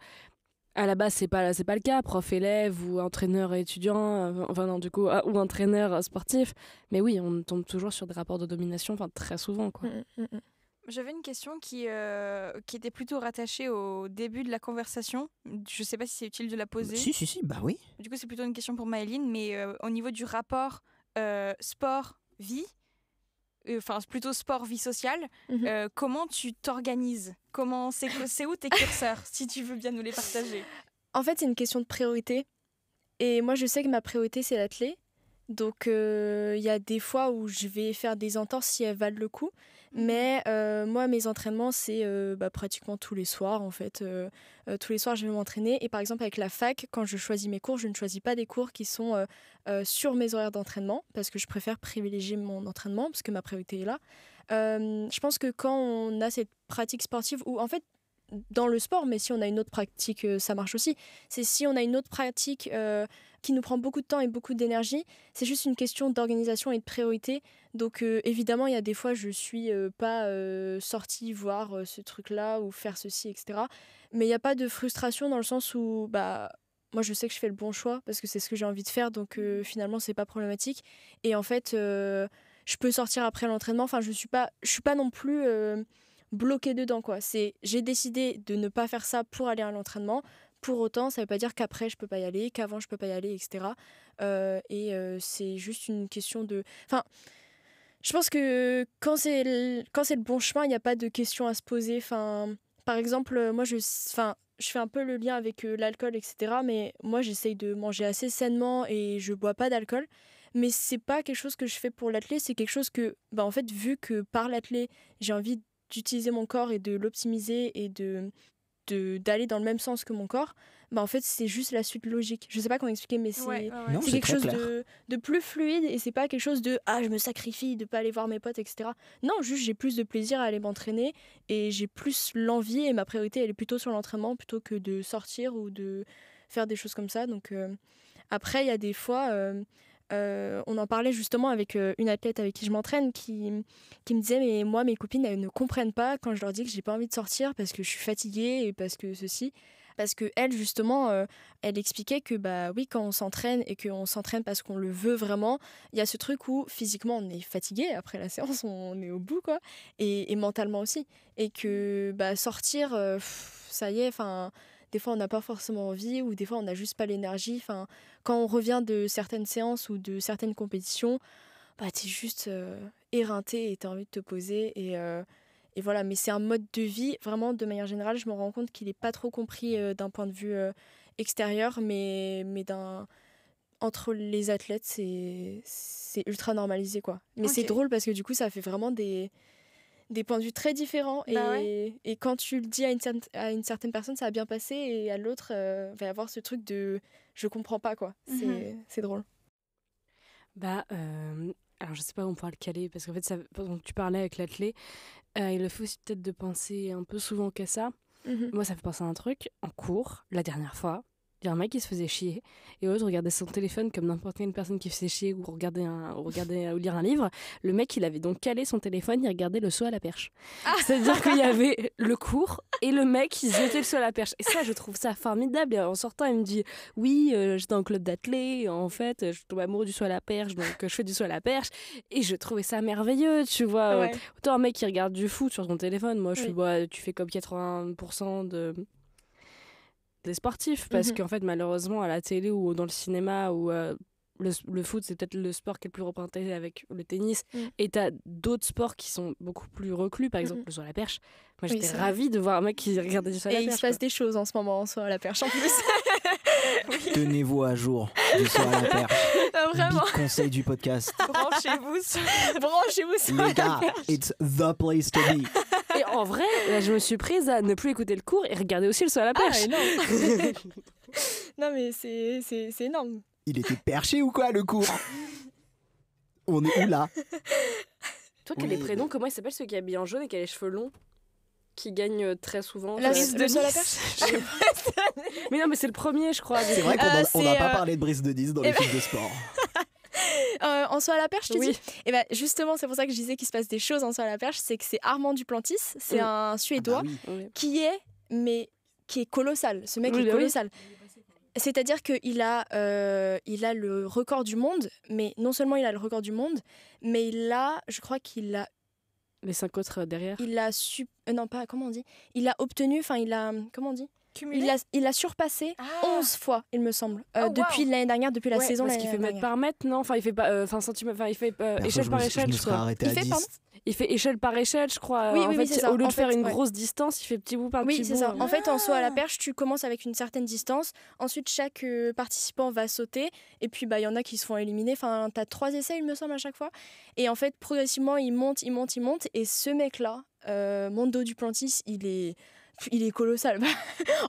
à la base, c'est pas le cas, prof-élève ou entraîneur-étudiant, ou entraîneur sportif. Mais oui, on tombe toujours sur des rapports de domination, très souvent, quoi. J'avais une question qui était plutôt rattachée au début de la conversation. Je sais pas si c'est utile de la poser. Si, bah oui. Du coup, c'est plutôt une question pour Maëline, mais au niveau du rapport sport-vie, enfin plutôt sport, vie sociale, Mhm. comment tu t'organises? C'est où tes curseurs, si tu veux bien nous les partager? En fait, c'est une question de priorité. Et moi, je sais que ma priorité, c'est l'athlé. Donc, il y a des fois où je vais faire des entorses si elles valent le coup. Mais moi, mes entraînements, c'est pratiquement tous les soirs, en fait. Tous les soirs, je vais m'entraîner. Et par exemple, avec la fac, quand je choisis mes cours, je ne choisis pas des cours qui sont sur mes horaires d'entraînement, parce que je préfère privilégier mon entraînement, parce que ma priorité est là. Je pense que quand on a cette pratique sportive, ou en fait, dans le sport, mais si on a une autre pratique, ça marche aussi. C'est si on a une autre pratique qui nous prend beaucoup de temps et beaucoup d'énergie, c'est juste une question d'organisation et de priorité. Donc évidemment, il y a des fois, je suis pas sortie voir ce truc-là ou faire ceci, etc. Mais il n'y a pas de frustration dans le sens où moi, je sais que je fais le bon choix parce que c'est ce que j'ai envie de faire. Donc finalement, c'est pas problématique. Et en fait, je peux sortir après l'entraînement. Enfin, je suis pas non plus bloquée dedans, quoi. J'ai décidé de ne pas faire ça pour aller à l'entraînement. Pour autant, ça veut pas dire qu'après je peux pas y aller, qu'avant je peux pas y aller, etc. C'est juste une question de... Enfin, je pense que quand c'est le bon chemin, il n'y a pas de question à se poser. Enfin, par exemple, moi je fais un peu le lien avec l'alcool, etc. Mais moi j'essaye de manger assez sainement et je bois pas d'alcool. Mais c'est pas quelque chose que je fais pour l'athlé, c'est quelque chose que, en fait, vu que par l'athlé, j'ai envie d'utiliser mon corps et de l'optimiser et d'aller dans le même sens que mon corps, en fait c'est juste la suite logique. Je sais pas comment expliquer, mais Non, c'est c'est quelque très chose clair. de plus fluide et c'est pas quelque chose de je me sacrifie de pas aller voir mes potes, etc. Non, juste j'ai plus de plaisir à aller m'entraîner et j'ai plus l'envie et ma priorité elle est plutôt sur l'entraînement plutôt que de sortir ou de faire des choses comme ça. Donc après il y a des fois on en parlait justement avec une athlète avec qui je m'entraîne qui me disait mais moi mes copines elles ne comprennent pas quand je leur dis que j'ai pas envie de sortir parce que je suis fatiguée et parce que ceci, parce que elle justement elle expliquait que oui, quand on s'entraîne et qu'on s'entraîne parce qu'on le veut vraiment, il y a ce truc où physiquement on est fatigué après la séance, on est au bout quoi, et mentalement aussi, et que sortir ça y est, enfin des fois on n'a pas forcément envie ou des fois on n'a juste pas l'énergie. Enfin, quand on revient de certaines séances ou de certaines compétitions, t'es juste éreinté et t'as envie de te poser et voilà. Mais c'est un mode de vie, vraiment de manière générale, je me rends compte qu'il n'est pas trop compris d'un point de vue extérieur, mais entre les athlètes, c'est ultra normalisé, quoi. Mais c'est drôle parce que du coup, ça fait vraiment des points de vue très différents et quand tu le dis à une certaine personne, ça va bien passer et à l'autre, va y avoir ce truc de je comprends pas, quoi. C'est drôle. Alors je sais pas où on pourra le caler parce qu'en fait tu parlais avec l'athlé, il le faut aussi peut-être de penser un peu souvent qu'à ça. Moi ça fait penser à un truc en cours la dernière fois. Il y a un mec qui se faisait chier et l'autre regardait son téléphone comme n'importe quelle personne qui se faisait chier ou regardait ou lire un livre. Le mec, il avait donc calé son téléphone, il regardait le saut à la perche. C'est-à-dire qu'il y avait le cours et le mec, il jetait le saut à la perche. Et ça, je trouve ça formidable. Et en sortant, il me dit oui, j'étais en club d'athlé, en fait, je tombe amoureux du saut à la perche, donc je fais du saut à la perche. Et je trouvais ça merveilleux, tu vois. Autant un mec qui regarde du foot sur son téléphone, moi je suis tu fais comme 80% des sportifs, parce qu'en fait malheureusement à la télé ou dans le cinéma ou le foot c'est peut-être le sport qui est le plus représenté avec le tennis, et t'as d'autres sports qui sont beaucoup plus reclus, par exemple le saut à la perche. Moi j'étais ravie de voir un mec qui regardait du saut à la perche. Et il se passe des choses en ce moment en saut à la perche en plus. Tenez-vous à jour du saut à la perche. Vraiment. Big conseil du podcast. Branchez-vous sur Les gars, it's the place to be. Et en vrai, là, je me suis prise à ne plus écouter le cours et regarder aussi le saut à la perche. Non mais c'est énorme. Il était perché ou quoi le cours? On est où là? Toi qui as les prénoms, comment il s'appelle celui qui est habillé en jaune et qui a les cheveux longs, qui gagne très souvent? La Brice de Nice. La perche. Mais non, mais c'est le premier, je crois. C'est vrai qu'on n'a pas parlé de Brice de Nice dans les films de sport. En saut à la perche, je te dis. Et justement, c'est pour ça que je disais qu'il se passe des choses en saut à la perche, c'est que c'est Armand Duplantis, c'est un Suédois qui est colossal. Ce mec est colossal. C'est-à-dire qu'il a le record du monde, mais non seulement il a le record du monde, mais je crois qu'il a... Les 5 autres derrière. Il a non, pas, comment on dit? Il a obtenu, comment on dit? Il l'a surpassé 11 fois, il me semble, depuis wow. l'année dernière, depuis la saison parce l'année qu'il fait dernière. mètre par mètre, non, enfin il fait pas, il fait échelle par échelle, je me je serais crois. arrêté à 10. Il fait échelle par échelle, je crois. Oui, en oui, fait, c'est ça. au lieu de faire une ouais. grosse distance, il fait petit bout par petit bout. Oui, c'est ça. En fait, en saut à la perche, tu commences avec une certaine distance. Ensuite, chaque participant va sauter. Et puis, il y en a qui se font éliminer. Enfin, t'as 3 essais, il me semble, à chaque fois. Et en fait, progressivement, il monte. Et ce mec-là, Mondo Duplantis, il est colossal.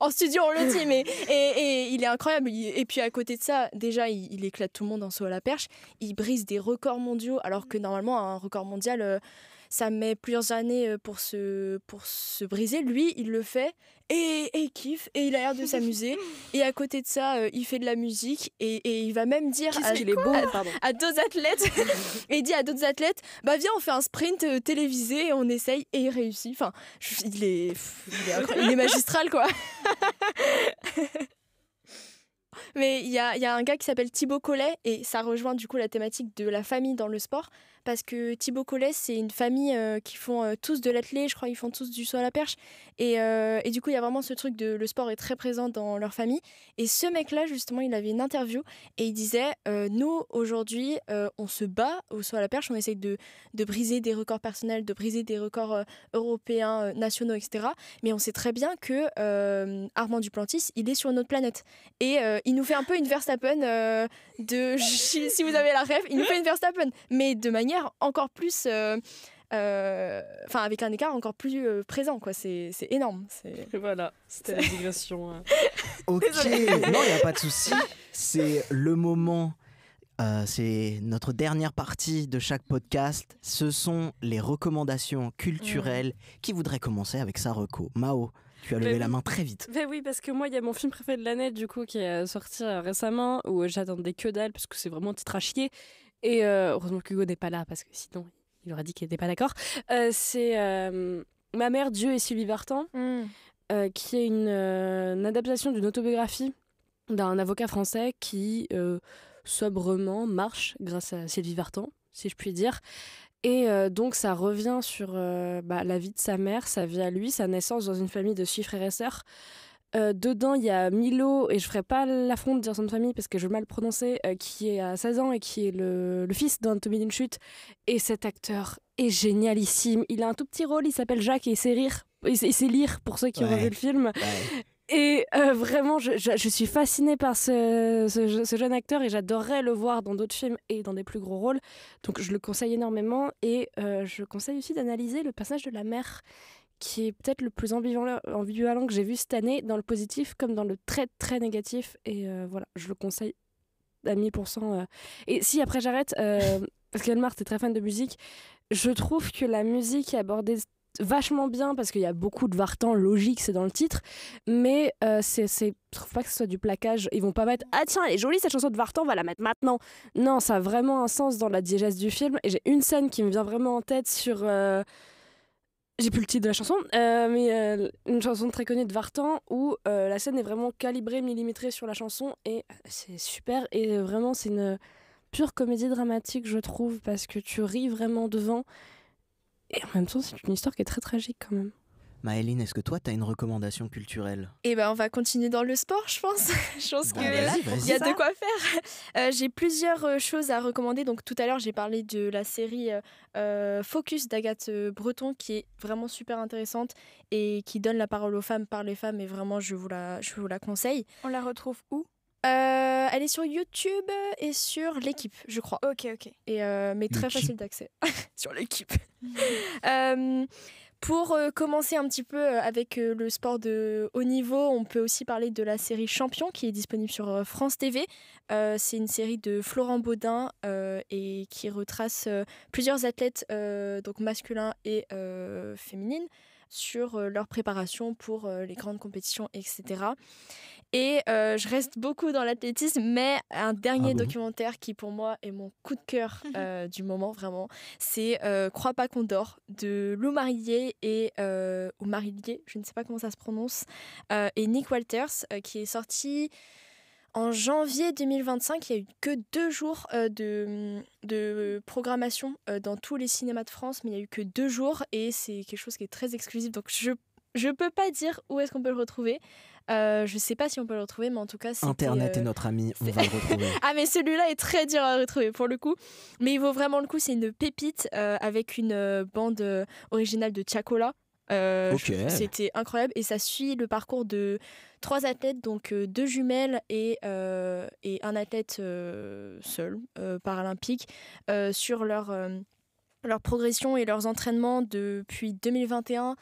En studio, on le dit, mais et il est incroyable. Et puis à côté de ça, déjà, il éclate tout le monde en saut à la perche. Il brise des records mondiaux, alors que normalement, un record mondial, ça met plusieurs années pour se briser. Lui, il le fait et il kiffe et il a l'air de s'amuser. Et à côté de ça, il fait de la musique et il va même dire à d'autres athlètes, et il dit à d'autres athlètes, viens, on fait un sprint télévisé et on essaye, et il réussit. Enfin, il est magistral, quoi. Mais il y a un gars qui s'appelle Thibaut Collet, et ça rejoint du coup la thématique de la famille dans le sport, parce que Thibaut Collet, c'est une famille qui font tous de l'athlé, je crois ils font tous du saut à la perche, et du coup il y a vraiment ce truc de le sport est très présent dans leur famille. Et ce mec-là, justement, il avait une interview et il disait nous aujourd'hui on se bat au saut à la perche, on essaye de briser des records personnels, de briser des records européens, nationaux, etc. Mais on sait très bien que Armand Duplantis, il est sur une autre planète, et il nous fait un peu une Verstappen si vous avez la rêve, il nous fait une Verstappen, mais de manière encore plus avec un écart encore plus présent, quoi. C'est énorme. Voilà, c'était la digression. Ok, non, il n'y a pas de souci. C'est le moment. C'est notre dernière partie de chaque podcast. Ce sont les recommandations culturelles. Qui voudrait commencer avec sa reco? Mao, tu as levé la main très vite. Oui, parce que moi, il y a mon film préféré de l'année, du coup, qui est sorti récemment, où j'attendais que dalle, parce que c'est vraiment un titre à chier. Et heureusement qu'Hugo n'est pas là, parce que sinon, il aurait dit qu'il n'était pas d'accord. C'est Ma mère, Dieu et Sylvie Vartan, qui est une adaptation d'une autobiographie d'un avocat français qui, sobrement, marche grâce à Sylvie Vartan, si je puis dire. Et donc, ça revient sur la vie de sa mère, sa vie à lui, sa naissance dans une famille de 6 frères et sœurs. Dedans, il y a Milo, et je ferai pas l'affront de dire son nom de famille parce que je vais mal le prononcer, qui a 16 ans et qui est le fils d'Anthony d'une chute. Et cet acteur est génialissime. Il a un tout petit rôle, il s'appelle Jacques, et il sait rire. Il sait lire, pour ceux qui ont vu le film. Ouais. Et vraiment, je suis fascinée par ce jeune acteur, et j'adorerais le voir dans d'autres films et dans des plus gros rôles. Donc je le conseille énormément, et je conseille aussi d'analyser le personnage de la mère, qui est peut-être le plus ambivalent que j'ai vu cette année, dans le positif comme dans le très très négatif. Et voilà, je le conseille à 1000%. Et si après j'arrête, parce qu'Elmar, t'es très fan de musique, je trouve que la musique est abordée vachement bien, parce qu'il y a beaucoup de Vartan, logique, c'est dans le titre, mais je trouve pas que ce soit du plaquage. Ils vont pas mettre « Ah tiens, elle est jolie cette chanson de Vartan, on va la mettre maintenant !» Non, ça a vraiment un sens dans la diégèse du film, et j'ai une scène qui me vient vraiment en tête sur... J'ai plus le titre de la chanson, mais une chanson très connue de Vartan où la scène est vraiment calibrée, millimétrée sur la chanson, et c'est super. Et vraiment, c'est une pure comédie dramatique, je trouve, parce que tu ris vraiment devant. Et en même temps, c'est une histoire qui est très tragique quand même. Maëline, est-ce que toi, tu as une recommandation culturelle? On va continuer dans le sport, je pense. Je pense que là, il y a de quoi faire. J'ai plusieurs choses à recommander. Donc, tout à l'heure, j'ai parlé de la série Focus d'Agathe Breton, qui est vraiment super intéressante et qui donne la parole aux femmes par les femmes. Et vraiment, je vous la conseille. On la retrouve où? Elle est sur YouTube et sur L'Équipe, je crois. Ok. Et, mais très facile d'accès. Sur L'Équipe. Pour commencer un petit peu avec le sport de haut niveau, on peut aussi parler de la série Champion, qui est disponible sur France TV. C'est une série de Florent Baudin et qui retrace plusieurs athlètes, donc masculins et féminines, sur leur préparation pour les grandes compétitions, etc. Et je reste beaucoup dans l'athlétisme, mais un dernier documentaire qui pour moi est mon coup de cœur du moment, vraiment, c'est Crois pas qu'on dort, de Lou Marillier ou Marillier, je ne sais pas comment ça se prononce, et Nick Walters, qui est sorti en janvier 2025. Il n'y a eu que 2 jours de programmation dans tous les cinémas de France, mais il n'y a eu que 2 jours, et c'est quelque chose qui est très exclusif, donc je peux pas dire où est-ce qu'on peut le retrouver, Je sais pas si on peut le retrouver, mais en tout cas, c'était, Internet est notre ami, on va le retrouver. Ah, mais celui-là est très dur à retrouver pour le coup. Mais il vaut vraiment le coup, c'est une pépite avec une bande originale de Tiakola. Ok. C'était incroyable et ça suit le parcours de 3 athlètes, donc 2 jumelles et un athlète seul, paralympique, sur leur progression et leurs entraînements depuis 2021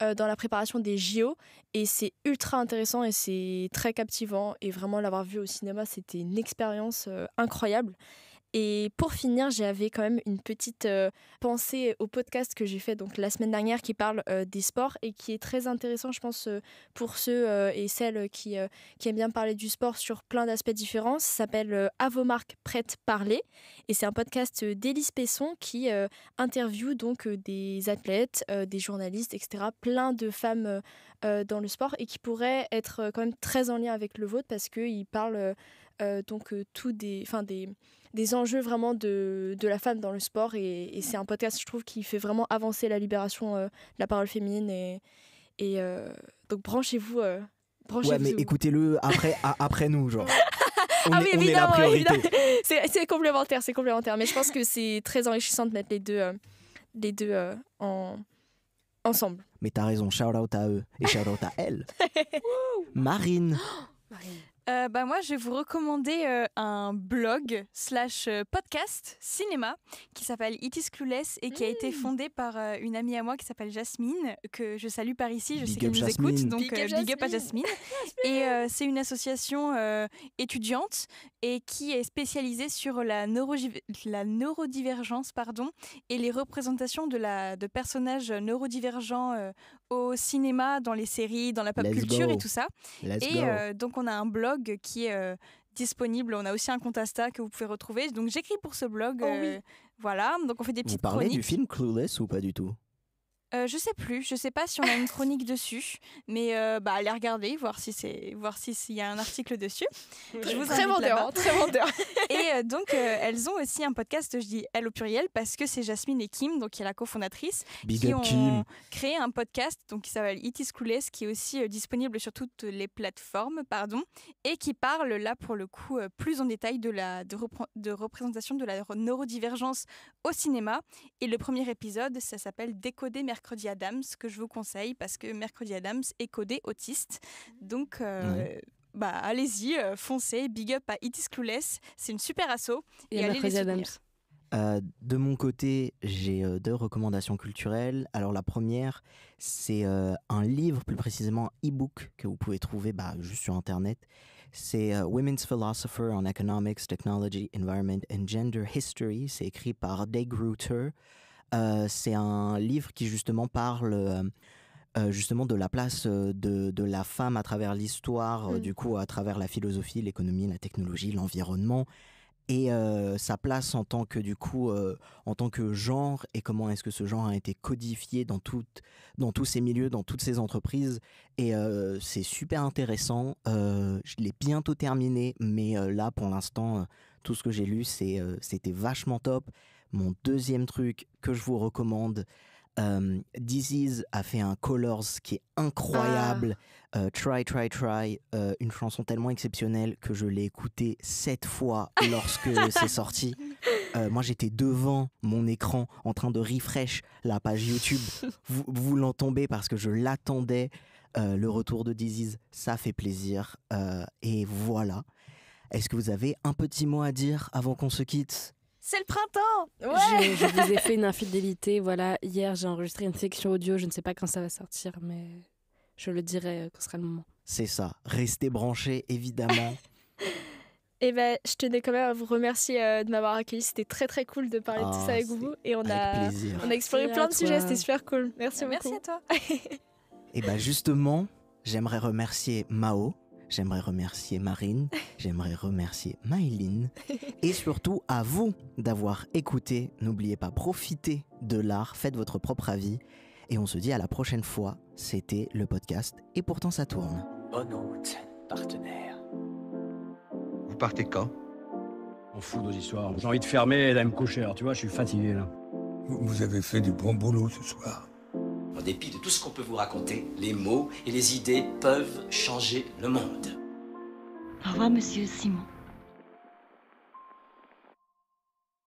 dans la préparation des JO. Et c'est ultra intéressant et c'est très captivant. Et vraiment, l'avoir vu au cinéma, c'était une expérience incroyable. Et pour finir, j'avais quand même une petite pensée au podcast que j'ai fait donc, la semaine dernière qui parle des sports et qui est très intéressant, je pense, pour ceux et celles qui aiment bien parler du sport sur plein d'aspects différents. Ça s'appelle À vos marques, prêtes, parler. Et c'est un podcast d'Élise Pesson qui interviewe donc des athlètes, des journalistes, etc. Plein de femmes dans le sport et qui pourraient être quand même très en lien avec le vôtre parce qu'ils parlent tout des enjeux vraiment de la femme dans le sport et c'est un podcast, je trouve, qui fait vraiment avancer la libération de la parole féminine et donc branchez-vous. Ouais, mais écoutez-le après nous, genre. On oui, est la priorité. C'est complémentaire, mais je pense que c'est très enrichissant de mettre les deux ensemble. Mais t'as raison, shout out à eux et shout out à elle. Marine. Moi, je vais vous recommander un blog / podcast cinéma qui s'appelle It is Clueless et qui a été fondé par une amie à moi qui s'appelle Jasmine, que je salue par ici. Je sais qu'elle nous écoute, donc big up à Jasmine. Et c'est une association étudiante et qui est spécialisée sur la neurodivergence et les représentations de personnages neurodivergents au cinéma, dans les séries, dans la pop culture et tout ça. Donc on a un blog qui est disponible. On a aussi un compte Insta que vous pouvez retrouver. Donc j'écris pour ce blog. Voilà, donc on fait des petites chroniques. Vous parlez du film Clueless ou pas du tout ? Je sais plus, je sais pas si on a une chronique dessus, mais allez regarder, voir s'il y a un article dessus. Je vous très vendeur. Et donc elles ont aussi un podcast, je dis elles au pluriel parce que c'est Jasmine et Kim, donc qui est la cofondatrice, qui ont créé un podcast donc qui s'appelle It is Clueless, qui est aussi disponible sur toutes les plateformes, et qui parle là pour le coup plus en détail de représentation de la neurodivergence au cinéma. Et le premier épisode, ça s'appelle Décoder Mercredi Adams, que je vous conseille parce que Mercredi Adams est codé autiste. Donc, allez-y, foncez, big up à It is Clueless. C'est une super asso. Et Mercredi Adams. De mon côté, j'ai 2 recommandations culturelles. Alors la première, c'est un livre, plus précisément un e-book que vous pouvez trouver juste sur Internet. C'est Women's Philosopher on Economics, Technology, Environment and Gender History. C'est écrit par Day Gruter. C'est un livre qui justement parle justement de la place de la femme à travers l'histoire, du coup à travers la philosophie, l'économie, la technologie, l'environnement. Et sa place en tant que en tant que genre et comment est-ce que ce genre a été codifié dans tous ces milieux, dans toutes ces entreprises. Et c'est super intéressant. Je l'ai bientôt terminé, mais là pour l'instant tout ce que j'ai lu c'était vachement top. Mon deuxième truc que je vous recommande, This Is a fait un Colors qui est incroyable. Try, une chanson tellement exceptionnelle que je l'ai écoutée 7 fois lorsque c'est sorti. Moi j'étais devant mon écran en train de refresh la page YouTube. Vous l'entendez parce que je l'attendais. Le retour de This Is, ça fait plaisir. Et voilà. Est-ce que vous avez un petit mot à dire avant qu'on se quitte ? C'est le printemps. Ouais. Je vous ai fait une infidélité. Voilà, hier j'ai enregistré une section audio. Je ne sais pas quand ça va sortir, mais je le dirai quand sera le moment. C'est ça. Restez branchés, évidemment. Et je tenais quand même à vous remercier de m'avoir accueilli. C'était très très cool de parler de tout ça avec vous. Et on a exploré plein de sujets. C'était super cool. Merci beaucoup. Merci à toi. Et justement, j'aimerais remercier Mao. J'aimerais remercier Marine, j'aimerais remercier Maëline et surtout à vous d'avoir écouté. N'oubliez pas, profitez de l'art, faites votre propre avis et on se dit à la prochaine fois. C'était le podcast Et pourtant ça tourne. Bonne route, partenaire. Vous partez quand ? On fout nos histoires. J'ai envie de fermer et d'aller me coucher. Alors tu vois, je suis fatigué là. Vous avez fait du bon boulot ce soir. En dépit de tout ce qu'on peut vous raconter, les mots et les idées peuvent changer le monde. Au revoir, monsieur Simon.